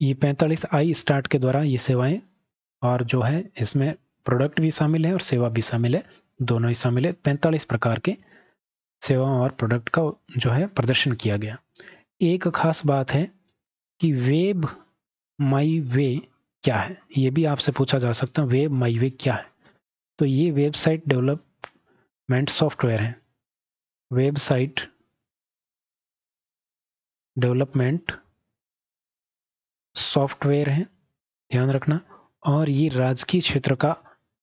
ये 45 आई स्टार्ट के द्वारा ये सेवाएं, और जो है इसमें प्रोडक्ट भी शामिल है और सेवा भी शामिल है, दोनों ही शामिल है। 45 प्रकार के सेवाओं और प्रोडक्ट का जो है प्रदर्शन किया गया। एक खास बात है कि वेब माई वे क्या है, ये भी आपसे पूछा जा सकता है, वेब माई वे क्या है। तो ये वेबसाइट डेवलपमेंट सॉफ्टवेयर है, वेबसाइट डेवलपमेंट सॉफ्टवेयर है, ध्यान रखना। और ये राजकीय क्षेत्र का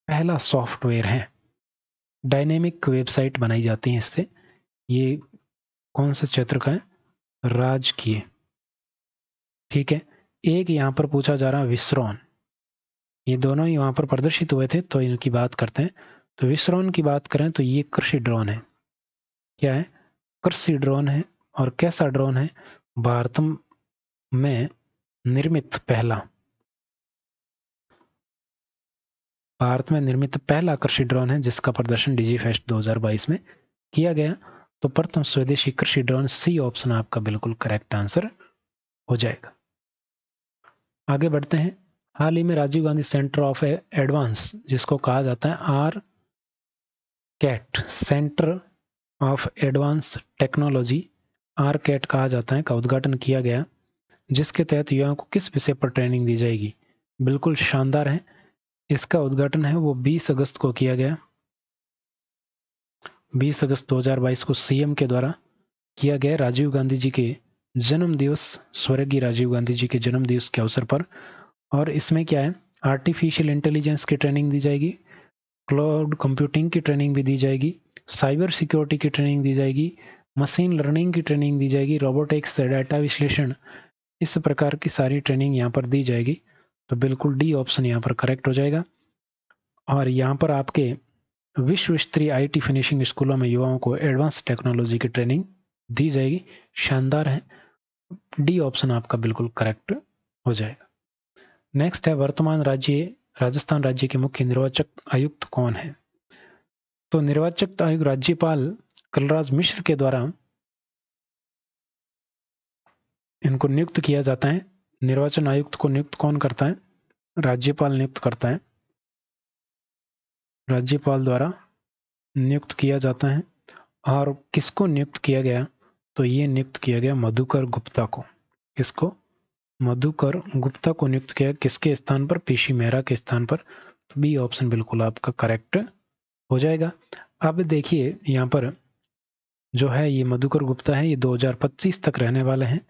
पहला सॉफ्टवेयर है, डायनेमिक वेबसाइट बनाई जाती है इससे। ये कौन से क्षेत्र का है, राजकीय। ठीक है, एक यहां पर पूछा जा रहा है विसरोन, ये दोनों ही वहां पर प्रदर्शित हुए थे, तो इनकी बात करते हैं। तो विसरोन की बात करें तो ये कृषि ड्रोन है, क्या है, कृषि ड्रोन है। और कैसा ड्रोन है, भारत में निर्मित पहला, भारत में निर्मित पहला कृषि ड्रोन है जिसका प्रदर्शन डिजी फेस्ट 2022 में किया गया। तो प्रथम स्वदेशी कृषि ड्रोन, सी ऑप्शन आपका बिल्कुल करेक्ट आंसर हो जाएगा। आगे बढ़ते हैं। हाल ही में Rajiv Gandhi centre of advance, जिसको कहा जाता है R CAT, centre of advance technology, R CAT कहा जाता है, का उद्घाटन किया गया, जिसके तहत युवाओं को किस विषय पर ट्रेनिंग दी जाएगी। बिल्कुल शानदार है। इसका उद्घाटन है वो 20 अगस्त को किया गया, 20 अगस्त 2022 को सीएम के द्वारा किया गया, राजीव गांधी जी के जन्म दिवस, स्वर्गीय राजीव गांधी जी के जन्म दिवस के अवसर पर। और इसमें क्या है, आर्टिफिशियल इंटेलिजेंस की ट्रेनिंग दी जाएगी, क्लाउड कंप्यूटिंग की ट्रेनिंग भी दी जाएगी, साइबर सिक्योरिटी की ट्रेनिंग दी जाएगी, मशीन लर्निंग की ट्रेनिंग दी जाएगी, रोबोटिक्स, डाटा विश्लेषण, इस प्रकार की सारी ट्रेनिंग यहाँ पर दी जाएगी। तो बिल्कुल डी ऑप्शन यहाँ पर करेक्ट हो जाएगा। और यहाँ पर आपके विश्व स्तरीय आईटी फिनिशिंग स्कूलों में युवाओं को एडवांस टेक्नोलॉजी की ट्रेनिंग दी जाएगी। शानदार है, डी ऑप्शन आपका बिल्कुल करेक्ट हो जाएगा। नेक्स्ट है, वर्तमान राजस्थान राज्य के मुख्य निर्वाचक आयुक्त कौन है? तो निर्वाचक आयुक्त राज्यपाल कलराज मिश्र के द्वारा इनको नियुक्त किया जाता है। निर्वाचन आयुक्त को नियुक्त कौन करता है? राज्यपाल नियुक्त करता है, राज्यपाल द्वारा नियुक्त किया जाता है। और किसको नियुक्त किया गया? तो ये नियुक्त किया गया मधुकर गुप्ता को। किसको? मधुकर गुप्ता को नियुक्त किया। किसके स्थान पर? पीसी मेहरा के स्थान पर। तो बी ऑप्शन बिल्कुल आपका करेक्ट हो जाएगा। अब देखिए यहाँ पर जो है ये मधुकर गुप्ता है, ये 2025 तक रहने वाले हैं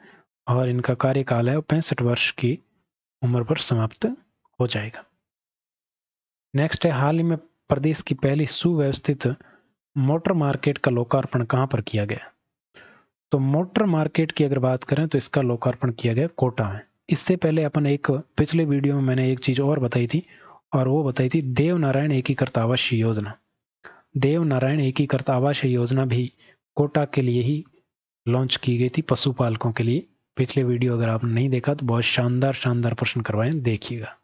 और इनका कार्यकाल है 65 वर्ष की उम्र पर समाप्त हो जाएगा। नेक्स्ट है, हाल ही में प्रदेश की पहली सुव्यवस्थित मोटर मार्केट का लोकार्पण कहां पर किया गया? तो मोटर मार्केट की अगर बात करें तो इसका लोकार्पण किया गया कोटा में। इससे पहले अपन एक पिछले वीडियो में मैंने एक चीज और बताई थी, और वो बताई थी देवनारायण एकीकृत आवास योजना। देवनारायण एकीकृत आवास योजना भी कोटा के लिए ही लॉन्च की गई थी, पशुपालकों के लिए। पिछले वीडियो अगर आपने नहीं देखा तो बहुत शानदार शानदार प्रश्न करवाए, देखिएगा।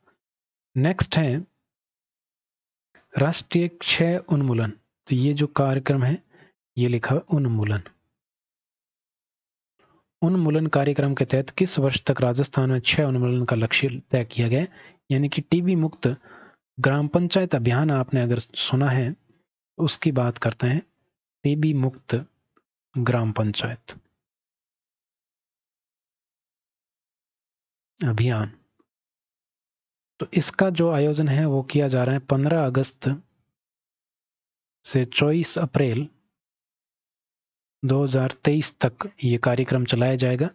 नेक्स्ट है राष्ट्रीय क्षय उन्मूलन। तो ये जो कार्यक्रम है ये लिखा है उन्मूलन। उन्मूलन कार्यक्रम के तहत किस वर्ष तक राजस्थान में क्षय उन्मूलन का लक्ष्य तय किया गया? यानी कि टीबी मुक्त ग्राम पंचायत अभियान आपने अगर सुना है तो उसकी बात करते हैं, टीबी मुक्त ग्राम पंचायत अभियान। तो इसका जो आयोजन है वो किया जा रहा है 15 अगस्त से 24 अप्रैल 2023 तक ये कार्यक्रम चलाया जाएगा।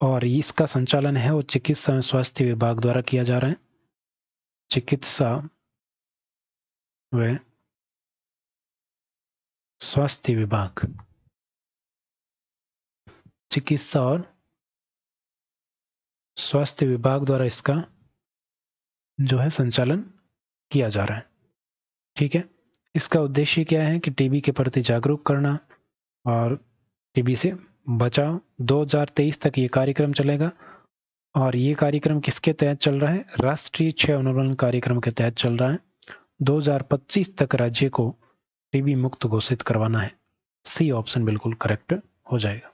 और इसका संचालन है वो चिकित्सा एवं स्वास्थ्य विभाग द्वारा किया जा रहा है। चिकित्सा व स्वास्थ्य विभाग, चिकित्सा और स्वास्थ्य विभाग द्वारा इसका जो है संचालन किया जा रहा है। ठीक है, इसका उद्देश्य क्या है कि टीबी के प्रति जागरूक करना और टीबी से बचाव। 2023 तक ये कार्यक्रम चलेगा। और ये कार्यक्रम किसके तहत चल रहा है? राष्ट्रीय क्षय उन्मूलन कार्यक्रम के तहत चल रहा है। 2025 तक राज्य को टीबी मुक्त घोषित करवाना है। सी ऑप्शन बिल्कुल करेक्ट हो जाएगा।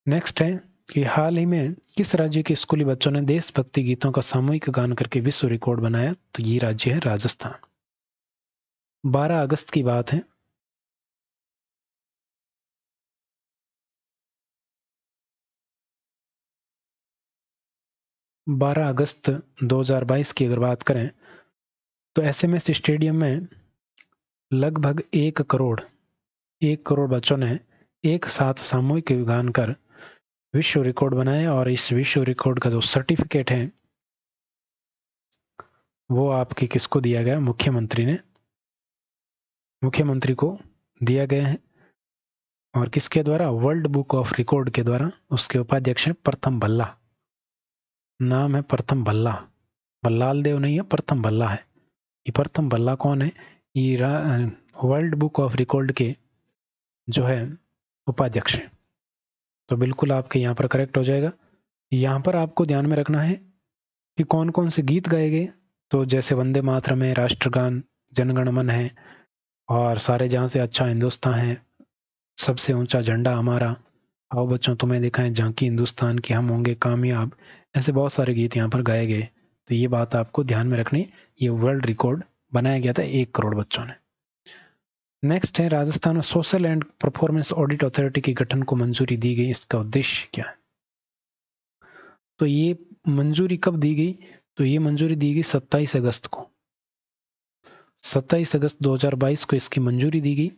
नेक्स्ट है कि हाल ही में किस राज्य के स्कूली बच्चों ने देशभक्ति गीतों का सामूहिक गान करके विश्व रिकॉर्ड बनाया? तो ये राज्य है राजस्थान। 12 अगस्त की बात है। बारह अगस्त 2022 की अगर बात करें तो एसएमएस स्टेडियम में लगभग 1 करोड़ बच्चों ने एक साथ सामूहिक गान कर विश्व रिकॉर्ड बनाया। और इस विश्व रिकॉर्ड का जो सर्टिफिकेट है वो आपके किसको दिया गया? मुख्यमंत्री को दिया गया है। और किसके द्वारा? वर्ल्ड बुक ऑफ रिकॉर्ड के द्वारा। उसके उपाध्यक्ष हैं प्रथम भल्ला, नाम है प्रथम भल्ला, भल्लाल देव नहीं है, प्रथम भल्ला है। ये प्रथम भल्ला कौन है? ये वर्ल्ड बुक ऑफ रिकॉर्ड के जो है उपाध्यक्ष है। तो बिल्कुल आपके यहाँ पर करेक्ट हो जाएगा। यहाँ पर आपको ध्यान में रखना है कि कौन कौन से गीत गाए गए। तो जैसे वंदे मातरम है, राष्ट्रगान, जनगण मन है, और सारे जहां से अच्छा हिंदुस्तान है, सबसे ऊंचा झंडा हमारा, आओ बच्चों तुम्हें दिखाएं झांकी हिंदुस्तान की, हम होंगे कामयाब। ऐसे बहुत सारे गीत यहाँ पर गाए गए। तो ये बात आपको ध्यान में रखनी, ये वर्ल्ड रिकॉर्ड बनाया गया था 1 करोड़ बच्चों ने। नेक्स्ट है, राजस्थान में social and performance audit authority के गठन को मंजूरी दी गई, इसका उद्देश्य क्या है? तो ये मंजूरी कब दी गई? तो ये मंजूरी दी गई 27 अगस्त को। 27 अगस्त 2022 को इसकी मंजूरी दी गई।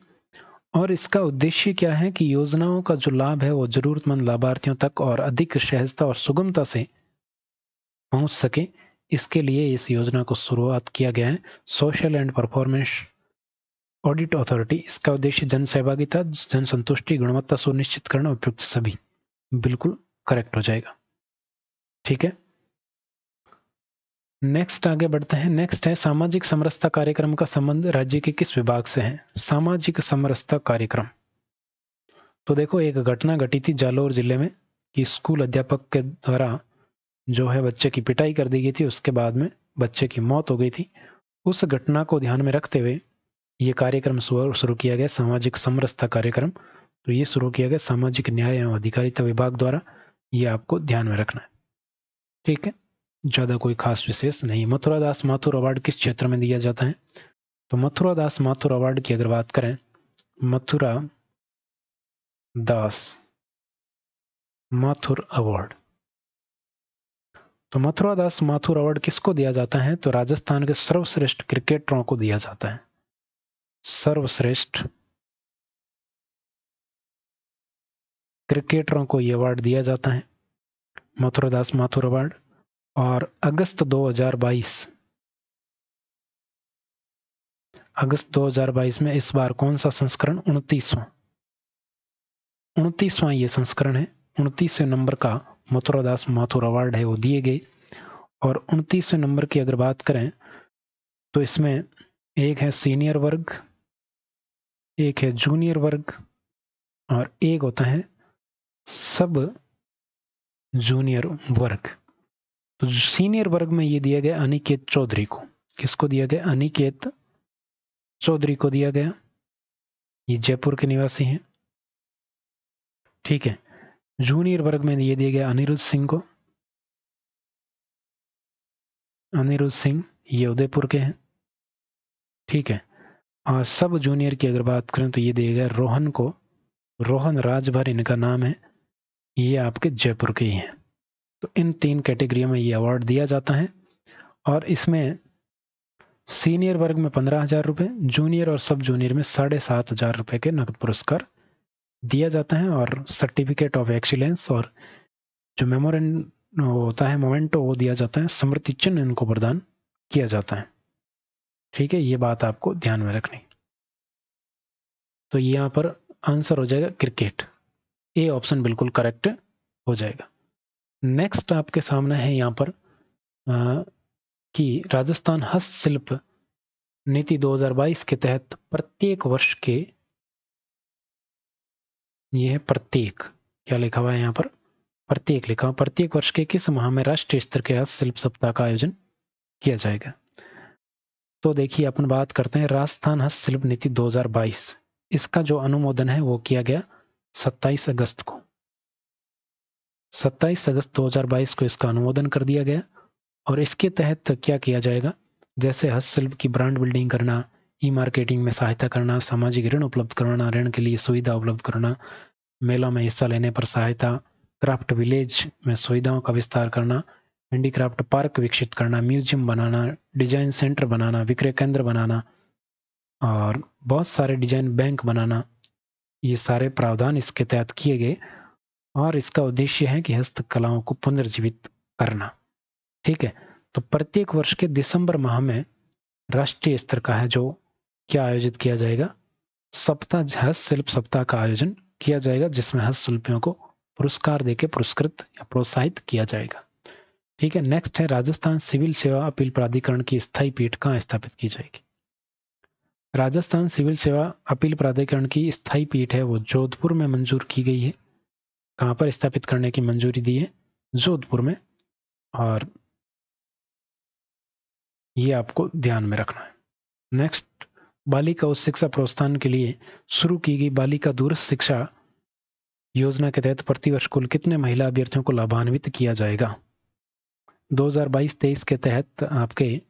और इसका उद्देश्य क्या है कि योजनाओं का जो लाभ है वो जरूरतमंद लाभार्थियों तक और अधिक सहजता और सुगमता से पहुंच सके, इसके लिए इस योजना को शुरुआत किया गया है। Social and performance audit authority, इसका उद्देश्य जन सहभागिता, जन संतुष्टि, गुणवत्ता सुनिश्चित करना, उपयुक्त सभी। बिल्कुल करेक्ट हो जाएगा। ठीक है, नेक्स्ट आगे बढ़ते हैं। नेक्स्ट है सामाजिक समरसता कार्यक्रम का संबंध राज्य के किस विभाग से है? सामाजिक समरसता कार्यक्रम, तो देखो एक घटना घटी थी जालौर जिले में कि स्कूल अध्यापक के द्वारा जो है बच्चे की पिटाई कर दी गई थी, उसके बाद में बच्चे की मौत हो गई थी। उस घटना को ध्यान में रखते हुए ये कार्यक्रम शुरू किया गया, सामाजिक समरसता कार्यक्रम। तो ये शुरू किया गया सामाजिक न्याय एवं अधिकारिता विभाग द्वारा, ये आपको ध्यान में रखना है। ठीक है, ज्यादा कोई खास विशेष नहीं। मथुरा दास माथुर अवार्ड किस क्षेत्र में दिया जाता है? तो मथुरा दास माथुर अवार्ड की अगर बात करें, मथुरा दास माथुर अवार्ड, तो मथुरा दास माथुर अवार्ड किसको दिया जाता है? तो राजस्थान के सर्वश्रेष्ठ क्रिकेटरों को दिया जाता है। सर्वश्रेष्ठ क्रिकेटरों को यह अवार्ड दिया जाता है, मथुरा दास माथुर अवार्ड। और अगस्त 2022 में इस बार कौन सा संस्करण? 29वां ये संस्करण है। 29वें नंबर का मथुरा दास माथुर अवार्ड है वो दिए गए। और 29वें नंबर की अगर बात करें तो इसमें एक है सीनियर वर्ग, एक है जूनियर वर्ग और एक होता है सब जूनियर वर्ग। तो सीनियर वर्ग में ये दिया गया अनिकेत चौधरी को। किसको दिया गया? अनिकेत चौधरी को दिया गया, ये जयपुर के निवासी हैं। ठीक है, जूनियर वर्ग में ये दिया गया अनिरुद्ध सिंह को। अनिरुद्ध सिंह ये उदयपुर के हैं। ठीक है, और सब जूनियर की अगर बात करें तो ये दिया गया रोहन को। रोहन राजभर इनका नाम है, ये आपके जयपुर के ही हैं। तो इन 3 कैटेगरियों में ये अवार्ड दिया जाता है। और इसमें सीनियर वर्ग में 15,000 रुपये, जूनियर और सब जूनियर में 7,500 रुपये के नकद पुरस्कार दिया जाता है। और सर्टिफिकेट ऑफ एक्सीलेंस और जो मेमोरेंडम होता है, मोमेंटो, वो दिया जाता है। स्मृति चिन्ह इनको प्रदान किया जाता है। ठीक है, ये बात आपको ध्यान में रखनी। तो यहाँ पर आंसर हो जाएगा क्रिकेट, ए ऑप्शन बिल्कुल करेक्ट हो जाएगा। नेक्स्ट आपके सामने है यहाँ पर कि राजस्थान हस्तशिल्प नीति 2022 के तहत प्रत्येक वर्ष के, ये है प्रत्येक, क्या लिखा हुआ है यहाँ पर? प्रत्येक लिखा हुआ। प्रत्येक वर्ष के किस माह में राष्ट्रीय स्तर के हस्तशिल्प सप्ताह का आयोजन किया जाएगा? तो देखिए अपन बात करते हैं राजस्थान हस्तशिल्प नीति 2022। इसका जो अनुमोदन है वो किया गया 27 अगस्त को। 27 अगस्त 2022 को इसका अनुमोदन कर दिया गया। और इसके तहत क्या किया जाएगा? जैसे हस्तशिल्प की ब्रांड बिल्डिंग करना, ई मार्केटिंग में सहायता करना, सामाजिक ऋण उपलब्ध कराना, ऋण के लिए सुविधा उपलब्ध कराना, मेलों में हिस्सा लेने पर सहायता, क्राफ्ट विलेज में सुविधाओं का विस्तार करना, हैंडीक्राफ्ट पार्क विकसित करना, म्यूजियम बनाना, डिजाइन सेंटर बनाना, विक्रय केंद्र बनाना और बहुत सारे डिजाइन बैंक बनाना, ये सारे प्रावधान इसके तहत किए गए। और इसका उद्देश्य है कि हस्तकलाओं को पुनर्जीवित करना। ठीक है, तो प्रत्येक वर्ष के दिसंबर माह में राष्ट्रीय स्तर का है जो क्या आयोजित किया जाएगा? हस्तशिल्प सप्ताह का आयोजन किया जाएगा, जिसमें हस्तशिल्पियों को पुरस्कार देके पुरस्कृत या प्रोत्साहित किया जाएगा। ठीक है, नेक्स्ट है राजस्थान सिविल सेवा अपील प्राधिकरण की स्थायी पीठ कहाँ स्थापित की जाएगी? राजस्थान सिविल सेवा अपील प्राधिकरण की स्थायी पीठ है वो जोधपुर में मंजूर की गई है। कहाँ पर स्थापित करने की मंजूरी दी है? जोधपुर में। और ये आपको ध्यान में रखना है। नेक्स्ट, बालिका उच्च शिक्षा प्रोत्साहन के लिए शुरू की गई बालिका दूरस्थ शिक्षा योजना के तहत प्रतिवर्ष कुल कितने महिला अभ्यर्थियों को लाभान्वित किया जाएगा? 2022-23 के तहत आपके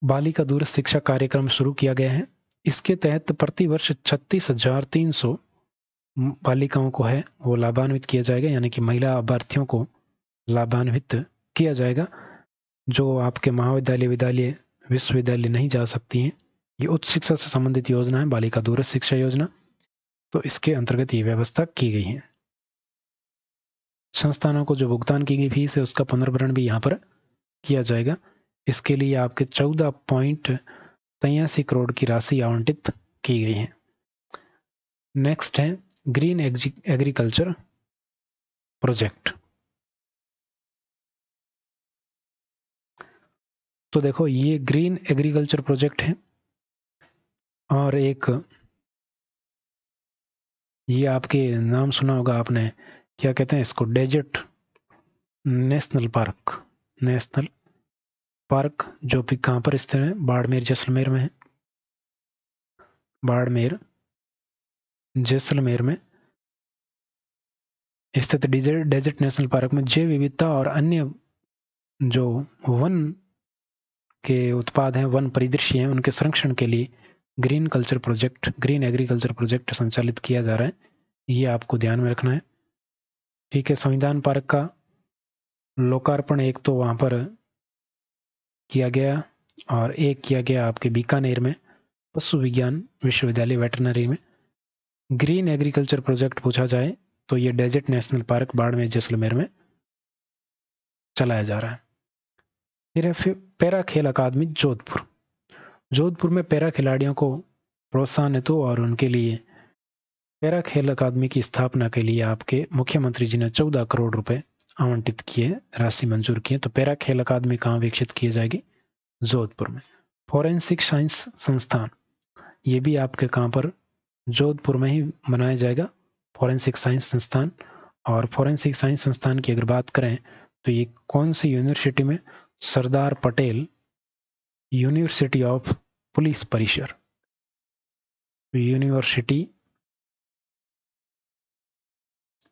बालिका दूरस्थ शिक्षा कार्यक्रम शुरू किया गया है। इसके तहत प्रतिवर्ष 36,300 बालिकाओं को है वो लाभान्वित किया जाएगा, यानी कि महिला अभ्यर्थियों को लाभान्वित किया जाएगा, जो आपके महाविद्यालय, विद्यालय, विश्वविद्यालय नहीं जा सकती हैं ये उच्च शिक्षा से संबंधित योजना है, बालिका दूरस्थ शिक्षा योजना। तो इसके अंतर्गत ये व्यवस्था की गई है। संस्थानों को जो भुगतान की गई फीस है उसका पुनर्भरण भी यहाँ पर किया जाएगा। इसके लिए आपके 14.83 करोड़ की राशि आवंटित की गई है। नेक्स्ट है ग्रीन एग्रीकल्चर प्रोजेक्ट। तो देखो ये ग्रीन एग्रीकल्चर प्रोजेक्ट है और एक ये आपके नाम सुना होगा आपने, क्या कहते हैं इसको, डेजर्ट नेशनल पार्क जो भी कहाँ पर स्थित है, बाड़मेर जैसलमेर में है। बाड़मेर जैसलमेर में स्थित डेजर्ट नेशनल पार्क में जैव विविधता और अन्य जो वन के उत्पाद हैं, वन परिदृश्य हैं, उनके संरक्षण के लिए ग्रीन एग्रीकल्चर प्रोजेक्ट संचालित किया जा रहा है। ये आपको ध्यान में रखना है। ठीक है, संविधान पार्क का लोकार्पण एक तो वहां पर किया गया और एक किया गया आपके बीकानेर में पशु विज्ञान विश्वविद्यालय वेटरनरी में। ग्रीन एग्रीकल्चर प्रोजेक्ट पूछा जाए तो ये desert national park Barmer Jaisalmer में चलाया जा रहा है। फिर पैरा खेल अकादमी जोधपुर में पैरा खिलाड़ियों को प्रोत्साहन हेतु और उनके लिए पैरा खेल अकादमी की स्थापना के लिए आपके मुख्यमंत्री जी ने 14 करोड़ रुपए आवंटित किए, राशि मंजूर किए। तो पैरा खेल अकादमी कहाँ विकसित की जाएगी? जोधपुर में। फॉरेंसिक साइंस संस्थान, ये भी आपके कहाँ पर? जोधपुर में ही बनाया जाएगा फॉरेंसिक साइंस संस्थान। और फॉरेंसिक साइंस संस्थान की अगर बात करें तो ये कौन सी यूनिवर्सिटी में? Sardar Patel university of police परिसर, यूनिवर्सिटी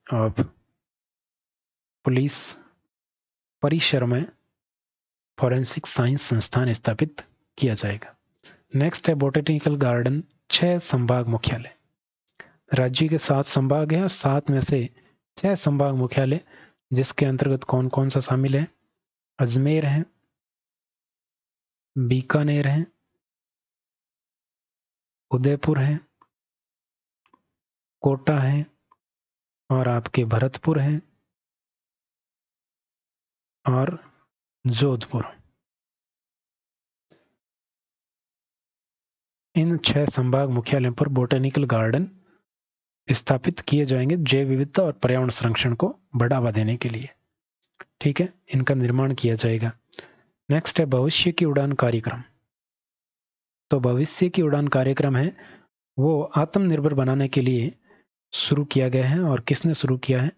ऑफ पुलिस परिसर में फॉरेंसिक साइंस संस्थान स्थापित किया जाएगा। नेक्स्ट है बोटेनिकल गार्डन 6 संभाग मुख्यालय। राज्य के 7 संभाग हैं और 7 में से 6 संभाग मुख्यालय जिसके अंतर्गत कौन कौन सा शामिल है? अजमेर है, बीकानेर है, उदयपुर है, कोटा है और आपके भरतपुर है और जोधपुर। इन 6 संभाग मुख्यालयों पर बोटेनिकल गार्डन स्थापित किए जाएंगे जैव विविधता और पर्यावरण संरक्षण को बढ़ावा देने के लिए। ठीक है, इनका निर्माण किया जाएगा। नेक्स्ट है भविष्य की उड़ान कार्यक्रम। तो भविष्य की उड़ान कार्यक्रम है वो आत्मनिर्भर बनाने के लिए शुरू किया गया है। और किसने शुरू किया है?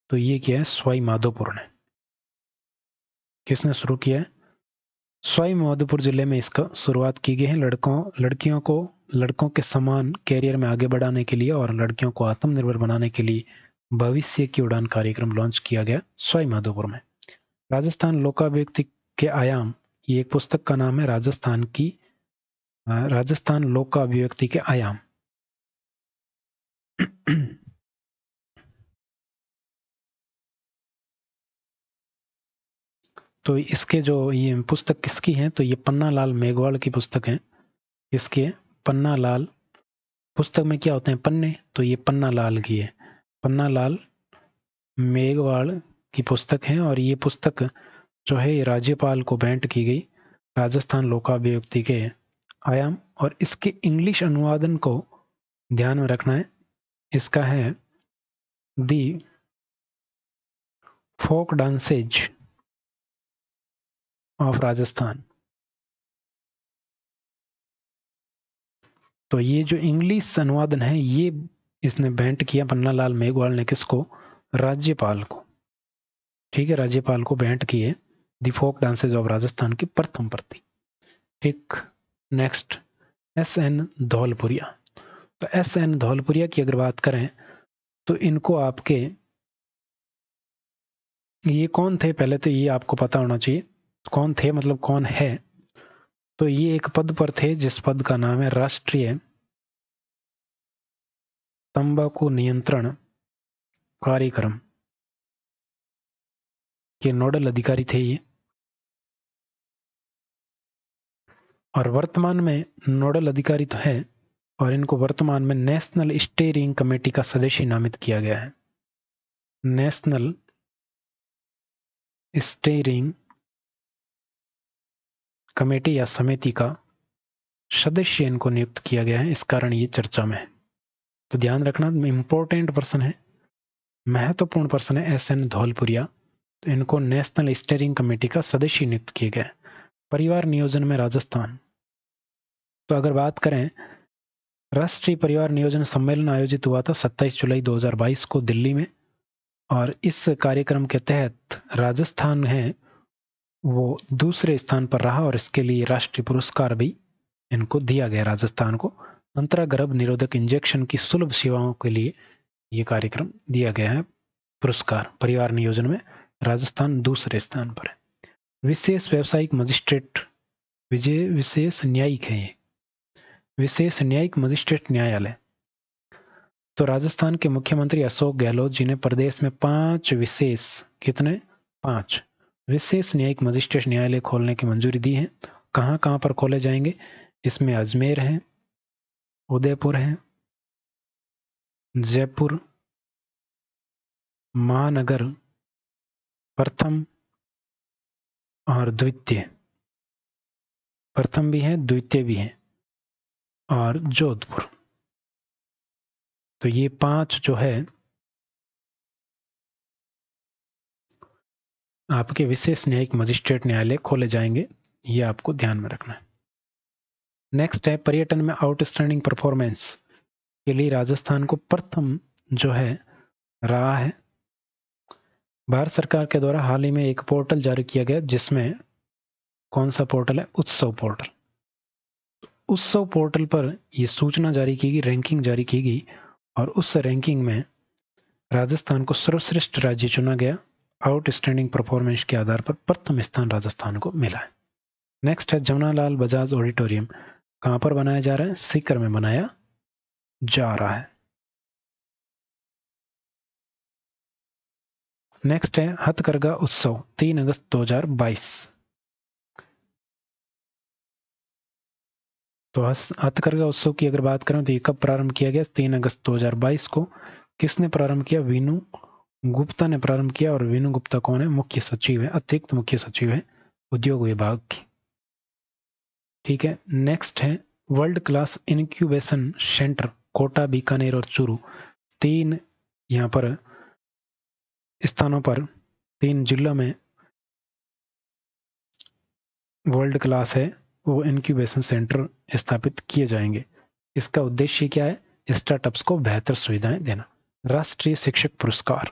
तो ये किया है सवाई माधोपुर ने। किसने शुरू किया है? सवाई माधोपुर जिले में इसका शुरुआत की गई है। लड़कों के समान कैरियर में आगे बढ़ाने के लिए और लड़कियों को आत्मनिर्भर बनाने के लिए भविष्य की उड़ान कार्यक्रम लॉन्च किया गया सवाई माधोपुर में। राजस्थान लोकाभिव्यक्ति के आयाम, ये एक पुस्तक का नाम है, राजस्थान लोकाभिव्यक्ति के आयाम। तो इसके जो ये पुस्तक किसकी है? तो ये पन्नालाल मेघवाल की पुस्तक है। इसके पन्नालाल, पुस्तक में क्या होते हैं? पन्ने। तो ये पन्नालाल की है, पन्नालाल मेघवाल की पुस्तक है। और ये पुस्तक जो है राज्यपाल को भेंट की गई, राजस्थान लोकाभिव्यक्ति के आयाम। और इसके इंग्लिश अनुवादन को ध्यान में रखना है। इसका है दी फोक डांसेज ऑफ राजस्थान। तो ये जो इंग्लिश अनुवादन है ये इसने भेंट किया पन्नालाल मेघवाल ने, किसको? राज्यपाल को। ठीक है, राज्यपाल को भेंट की है दी फोक डांसेज ऑफ राजस्थान की प्रथम प्रति। ठीक, नेक्स्ट एस.एन. धौलपुरिया। तो एस.एन. धौलपुरिया की अगर बात करें तो इनको आपके, ये कौन थे? पहले तो ये आपको पता होना चाहिए कौन थे, मतलब कौन है। तो ये एक पद पर थे जिस पद का नाम है राष्ट्रीय तंबाकू नियंत्रण कार्यक्रम के नोडल अधिकारी थे ये। और वर्तमान में नोडल अधिकारी तो है, और इनको वर्तमान में नेशनल स्टीयरिंग कमेटी का सदस्य नामित किया गया है। नेशनल स्टीयरिंग कमेटी या समिति का सदस्य इनको नियुक्त किया गया है, इस कारण ये चर्चा में है। तो ध्यान रखना, इंपॉर्टेंट पर्सन है, महत्वपूर्ण पर्सन है एस एन धौलपुरिया। तो इनको नेशनल स्टीयरिंग कमेटी का सदस्य नियुक्त किया गया है। परिवार नियोजन में राजस्थान, तो अगर बात करें, राष्ट्रीय परिवार नियोजन सम्मेलन आयोजित हुआ था 27 जुलाई 2022 को दिल्ली में, और इस कार्यक्रम के तहत राजस्थान है वो दूसरे स्थान पर रहा, और इसके लिए राष्ट्रीय पुरस्कार भी इनको दिया गया राजस्थान को। अंतरागर्भ निरोधक इंजेक्शन की सुलभ सेवाओं के लिए ये कार्यक्रम दिया गया है पुरस्कार। परिवार नियोजन में राजस्थान दूसरे स्थान पर है। विशेष व्यावसायिक मजिस्ट्रेट, विशेष न्यायिक है ये, विशेष न्यायिक मजिस्ट्रेट न्यायालय। तो राजस्थान के मुख्यमंत्री अशोक गहलोत जी ने प्रदेश में 5 विशेष न्यायिक मजिस्ट्रेट न्यायालय खोलने की मंजूरी दी है। कहाँ कहाँ पर खोले जाएंगे? इसमें अजमेर है, उदयपुर है, जयपुर, महानगर प्रथम और द्वितीय, प्रथम भी है, द्वितीय भी है, और जोधपुर। तो ये 5 जो है आपके विशेष न्यायिक मजिस्ट्रेट न्यायालय खोले जाएंगे, ये आपको ध्यान में रखना है। नेक्स्ट है पर्यटन में आउटस्टैंडिंग परफॉर्मेंस के लिए राजस्थान को प्रथम जो है रहा है। भारत सरकार के द्वारा हाल ही में एक पोर्टल जारी किया गया, जिसमें कौन सा पोर्टल है? उत्सव पोर्टल। उत्सव पोर्टल पर यह सूचना जारी की गई, रैंकिंग जारी की गई, और उस रैंकिंग में राजस्थान को सर्वश्रेष्ठ राज्य चुना गया। आउटस्टैंडिंग परफॉर्मेंस के आधार पर प्रथम स्थान राजस्थान को मिला है। नेक्स्ट है जमनालाल बजाज ऑडिटोरियम। कहां पर बनाया जा रहा है? सीकर में बनाया जा रहा है। नेक्स्ट है हथकरघा उत्सव 3 अगस्त 2022। तो हथकरघा उत्सव की अगर बात करें तो ये कब प्रारंभ किया गया? 3 अगस्त 2022 को। किसने प्रारंभ किया? वीनू गुप्ता ने प्रारंभ किया। और वीनू गुप्ता कौन है? मुख्य सचिव है, अतिरिक्त मुख्य सचिव है उद्योग विभाग की। ठीक है। नेक्स्ट है world class incubation centre Kota, Bikaner और चूरू। 3 यहाँ पर स्थानों पर, 3 जिलों में वर्ल्ड क्लास है वो इनक्यूबेशन सेंटर स्थापित किए जाएंगे। इसका उद्देश्य क्या है? स्टार्टअप्स को बेहतर सुविधाएं देना। राष्ट्रीय शिक्षक पुरस्कार।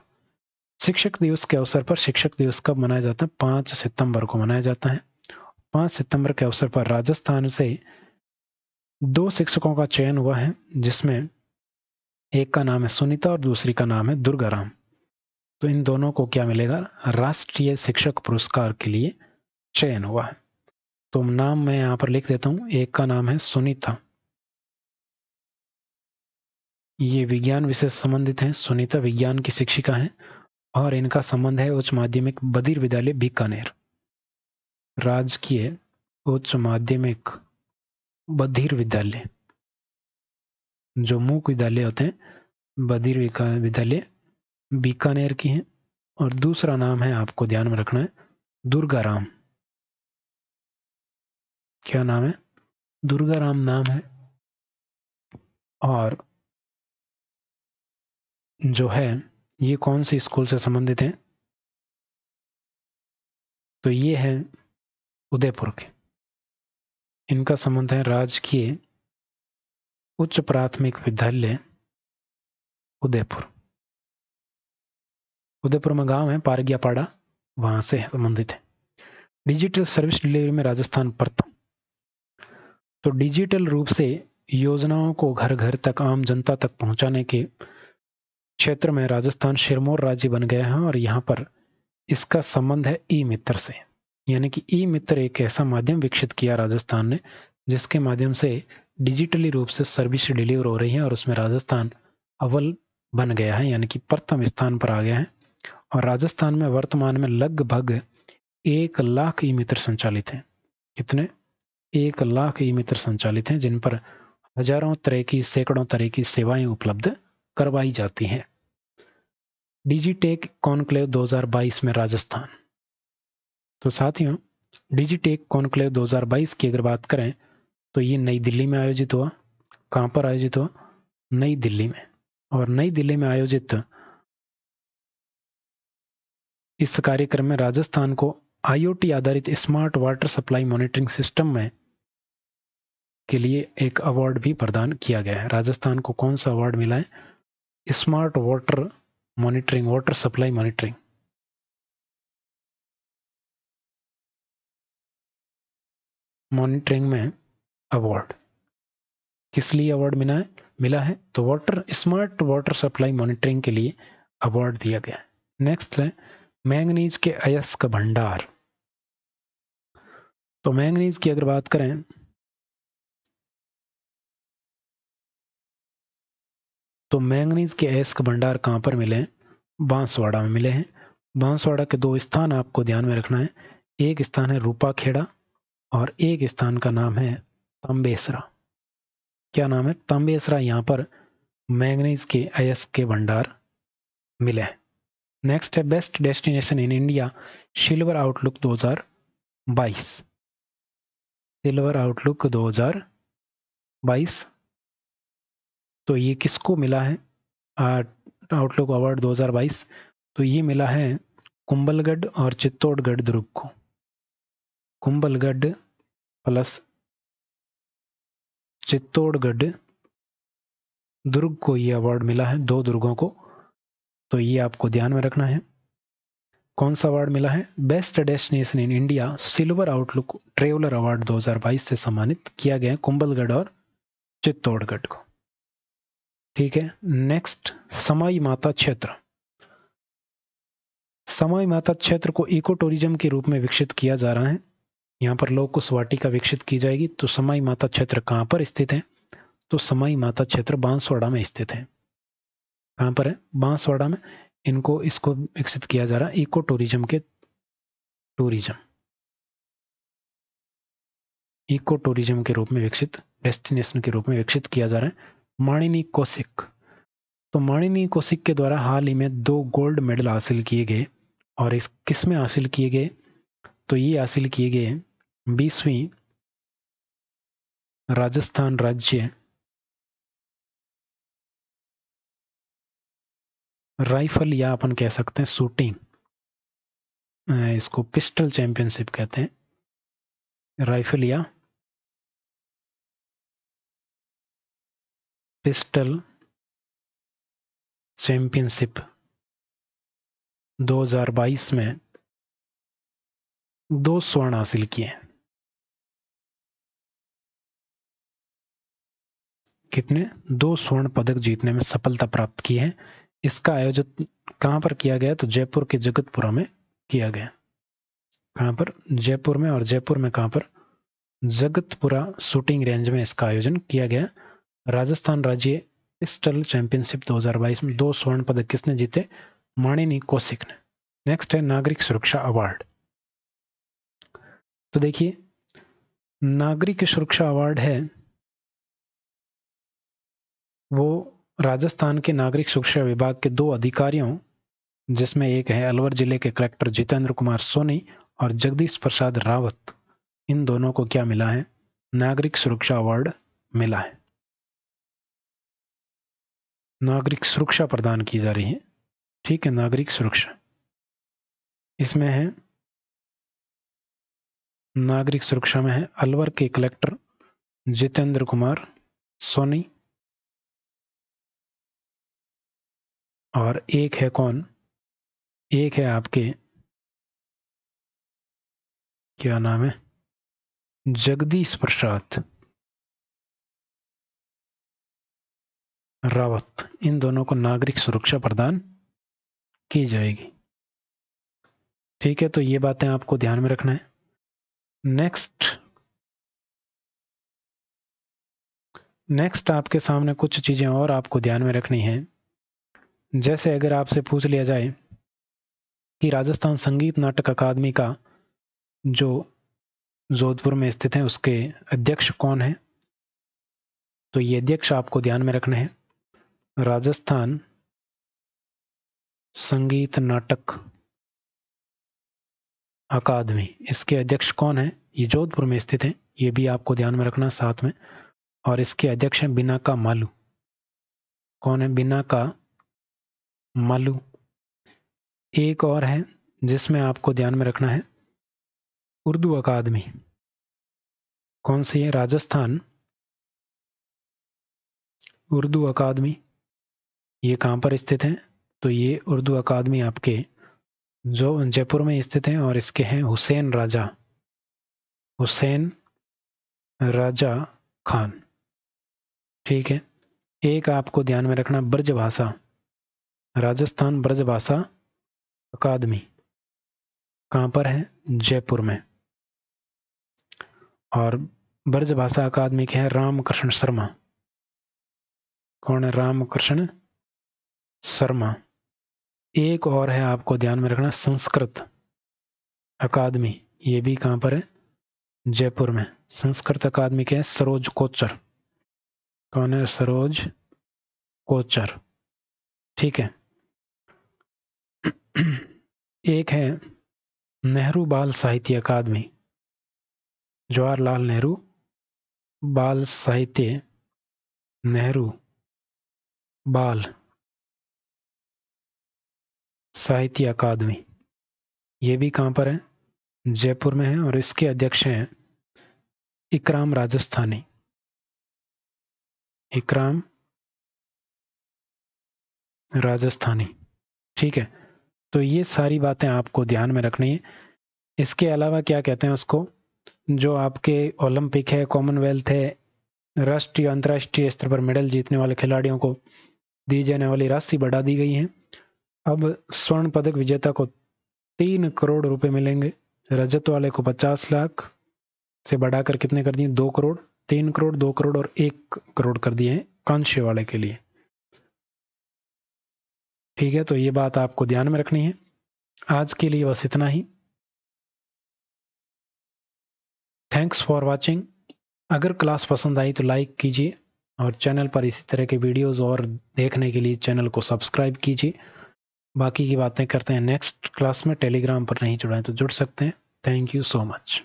शिक्षक दिवस के अवसर पर, शिक्षक दिवस कब मनाया जाता है? 5 सितंबर को मनाया जाता है। 5 सितंबर के अवसर पर राजस्थान से 2 शिक्षकों का चयन हुआ है, जिसमें एक का नाम है सुनीता और दूसरी का नाम है दुर्गाराम। तो इन दोनों को क्या मिलेगा? राष्ट्रीय शिक्षक पुरस्कार के लिए चयन हुआ है। तो नाम मैं यहां पर लिख देता हूं। एक का नाम है सुनीता, ये विज्ञान विषय से संबंधित हैं। सुनीता विज्ञान की शिक्षिका हैं, और इनका संबंध है उच्च माध्यमिक बधिर विद्यालय बीकानेर, राजकीय उच्च माध्यमिक बधिर विद्यालय, जो मूक विद्यालय होते हैं, बधिर विद्यालय बीकानेर की है। और दूसरा नाम है, आपको ध्यान में रखना है, दुर्गाराम। क्या नाम है? दुर्गाराम नाम है। और जो है ये कौन सी स्कूल से संबंधित है? तो ये है उदयपुर के। इनका संबंध है राजकीय उच्च प्राथमिक विद्यालय उदयपुर। उदयपुर में गांव है पारगियापाड़ा, वहां से संबंधित है। डिजिटल सर्विस डिलीवरी में राजस्थान प्रथम। तो डिजिटल रूप से योजनाओं को घर घर तक, आम जनता तक पहुंचाने के क्षेत्र में राजस्थान सिरमौर राज्य बन गया है। और यहाँ पर इसका संबंध है ई मित्र से, यानी कि ई मित्र एक ऐसा माध्यम विकसित किया राजस्थान ने, जिसके माध्यम से डिजिटली रूप से सर्विस डिलीवर हो रही है, और उसमें राजस्थान अव्वल बन गया है, यानी कि प्रथम स्थान पर आ गया है। और राजस्थान में वर्तमान में लगभग 1 लाख ई मित्र संचालित हैं। कितने? 1,00,000 ई मित्र संचालित हैं जिन पर हजारों तरह की, सैकड़ों तरह की सेवाएं उपलब्ध करवाई जाती हैं। डिजिटेक कॉन्क्लेव 2022 में राजस्थान। तो साथियों, डिजिटेक कॉन्क्लेव 2022 की अगर बात करें तो ये नई दिल्ली में आयोजित हुआ। कहाँ पर आयोजित हुआ? नई दिल्ली में। और नई दिल्ली में आयोजित इस कार्यक्रम में राजस्थान को IoT आधारित smart water supply monitoring system में के लिए एक अवार्ड भी प्रदान किया गया है। राजस्थान को कौन सा अवार्ड मिला है? Smart water monitoring, water supply monitoring. Monitoring में अवार्ड किस लिए अवार्ड मिला है? तो स्मार्ट वाटर सप्लाई मॉनिटरिंग के लिए अवार्ड दिया गया है। नेक्स्ट है मैंगनीज के अयस्क भंडार। तो मैंगनीज की अगर बात करें तो मैंगनीज के अयस्क भंडार कहाँ पर मिले हैं? बांसवाड़ा में मिले हैं। बांसवाड़ा के 2 स्थान आपको ध्यान में रखना है। एक स्थान है रूपाखेड़ा और एक स्थान का नाम है तांबेसरा। क्या नाम है? तांबेसरा। यहाँ पर मैंगनीज के अयस्क के भंडार मिले हैं। नेक्स्ट है best destination in India silver outlook 2022। Silver outlook 2022 तो ये किसको मिला है? आउटलुक अवार्ड 2022 तो ये मिला है कुंभलगढ़ और चित्तौड़गढ़ दुर्ग को। कुंभलगढ़ प्लस चित्तौड़गढ़ दुर्ग को ये अवार्ड मिला है, 2 दुर्गों को। तो ये आपको ध्यान में रखना है। कौन सा अवार्ड मिला है? Best destination in India silver outlook traveller award 2022 से सम्मानित किया गया कुंभलगढ़ और चित्तौड़गढ़ को। ठीक है। नेक्स्ट समाई माता क्षेत्र। समाई माता क्षेत्र को इको टूरिज्म के रूप में विकसित किया जा रहा है। यहाँ पर लोकुश वाटिका विकसित की जाएगी। तो समाई माता क्षेत्र कहाँ पर स्थित है? तो समाई माता क्षेत्र बांसवाड़ा में स्थित है। कहाँ पर है? बांसवाड़ा में। इसको विकसित किया जा रहा है इको टूरिज्म के इको टूरिज्म के रूप में विकसित, डेस्टिनेशन के रूप में विकसित किया जा रहा है। माणिनी कौशिक। तो माणिनी कौशिक के द्वारा हाल ही में 2 गोल्ड मेडल हासिल किए गए। और इस किस में हासिल किए गए? तो ये हासिल किए गए 20वीं राजस्थान राज्य राइफल या अपन कह सकते हैं शूटिंग, इसको पिस्टल चैंपियनशिप कहते हैं। राइफल या पिस्टल चैंपियनशिप 2022 में 2 स्वर्ण हासिल किए। कितने? 2 स्वर्ण पदक जीतने में सफलता प्राप्त की है। इसका आयोजन कहाँ पर किया गया? तो जयपुर के जगतपुरा में किया गया। कहाँ पर? जयपुर में। और जयपुर में कहाँ पर? जगतपुरा शूटिंग रेंज में इसका आयोजन किया गया। राजस्थान राज्य पिस्टल चैंपियनशिप 2022 में 2 स्वर्ण पदक किसने जीते? माणिनी कौशिक ने। नेक्स्ट है नागरिक सुरक्षा अवार्ड। तो देखिए, नागरिक सुरक्षा अवार्ड है वो राजस्थान के नागरिक सुरक्षा विभाग के 2 अधिकारियों, जिसमें एक है अलवर जिले के कलेक्टर जितेंद्र कुमार सोनी और जगदीश प्रसाद रावत, इन दोनों को क्या मिला है? नागरिक सुरक्षा अवार्ड मिला है। नागरिक सुरक्षा प्रदान की जा रही है। ठीक है, नागरिक सुरक्षा। इसमें है नागरिक सुरक्षा में है अलवर के कलेक्टर जितेंद्र कुमार सोनी और एक है कौन? एक है आपके, क्या नाम है? जगदीश प्रसाद रावत। इन दोनों को नागरिक सुरक्षा प्रदान की जाएगी। ठीक है, तो ये बातें आपको ध्यान में रखना है। नेक्स्ट आपके सामने कुछ चीजें और आपको ध्यान में रखनी है। जैसे अगर आपसे पूछ लिया जाए कि राजस्थान संगीत नाटक अकादमी का जो जोधपुर में स्थित है उसके अध्यक्ष कौन है? तो ये अध्यक्ष आपको ध्यान में रखने हैं। राजस्थान संगीत नाटक अकादमी, इसके अध्यक्ष कौन है? ये जोधपुर में स्थित है, ये भी आपको ध्यान में रखना साथ में। और इसके अध्यक्ष हैं बिनाका मालू। कौन है? बिनाका मालू। एक और है जिसमें आपको ध्यान में रखना है, उर्दू अकादमी। कौन सी है? राजस्थान उर्दू अकादमी। ये कहाँ पर स्थित है? तो ये उर्दू अकादमी आपके जो जयपुर में स्थित है, और इसके हैं हुसैन राजा खान। ठीक है। एक आपको ध्यान में रखना, ब्रजभाषा, राजस्थान ब्रजभाषा अकादमी कहाँ पर है? जयपुर में। और ब्रजभाषा अकादमी के हैं रामकृष्ण शर्मा। कौन है? रामकृष्ण शर्मा। एक और है आपको ध्यान में रखना, संस्कृत अकादमी। ये भी कहाँ पर है? जयपुर में। संस्कृत अकादमी के हैं सरोज कोचर। कौन है? सरोज कोचर। ठीक है। एक है नेहरू बाल साहित्य अकादमी, जवाहरलाल नेहरू बाल साहित्य, नेहरू बाल साहित्य अकादमी। ये भी कहाँ पर है? जयपुर में है, और इसके अध्यक्ष हैं इकराम राजस्थानी। इकराम राजस्थानी। ठीक है। तो ये सारी बातें आपको ध्यान में रखनी है। इसके अलावा क्या कहते हैं उसको, जो आपके ओलंपिक है, कॉमनवेल्थ है, राष्ट्रीय अंतर्राष्ट्रीय स्तर पर मेडल जीतने वाले खिलाड़ियों को दी जाने वाली राशि बढ़ा दी गई है। अब स्वर्ण पदक विजेता को 3 करोड़ रुपए मिलेंगे, रजत वाले को 50 लाख से बढ़ाकर कितने कर दिए? 2 करोड़, 3 करोड़, 2 करोड़ और 1 करोड़ कर दिए हैं कांस्य वाले के लिए। ठीक है। तो ये बात आपको ध्यान में रखनी है। आज के लिए बस इतना ही। Thanks for watching. अगर क्लास पसंद आई तो लाइक कीजिए, और चैनल पर इसी तरह के वीडियोस और देखने के लिए चैनल को सब्सक्राइब कीजिए। बाकी की बातें करते हैं नेक्स्ट क्लास में। टेलीग्राम पर नहीं जुड़े तो जुड़ सकते हैं। Thank you so much.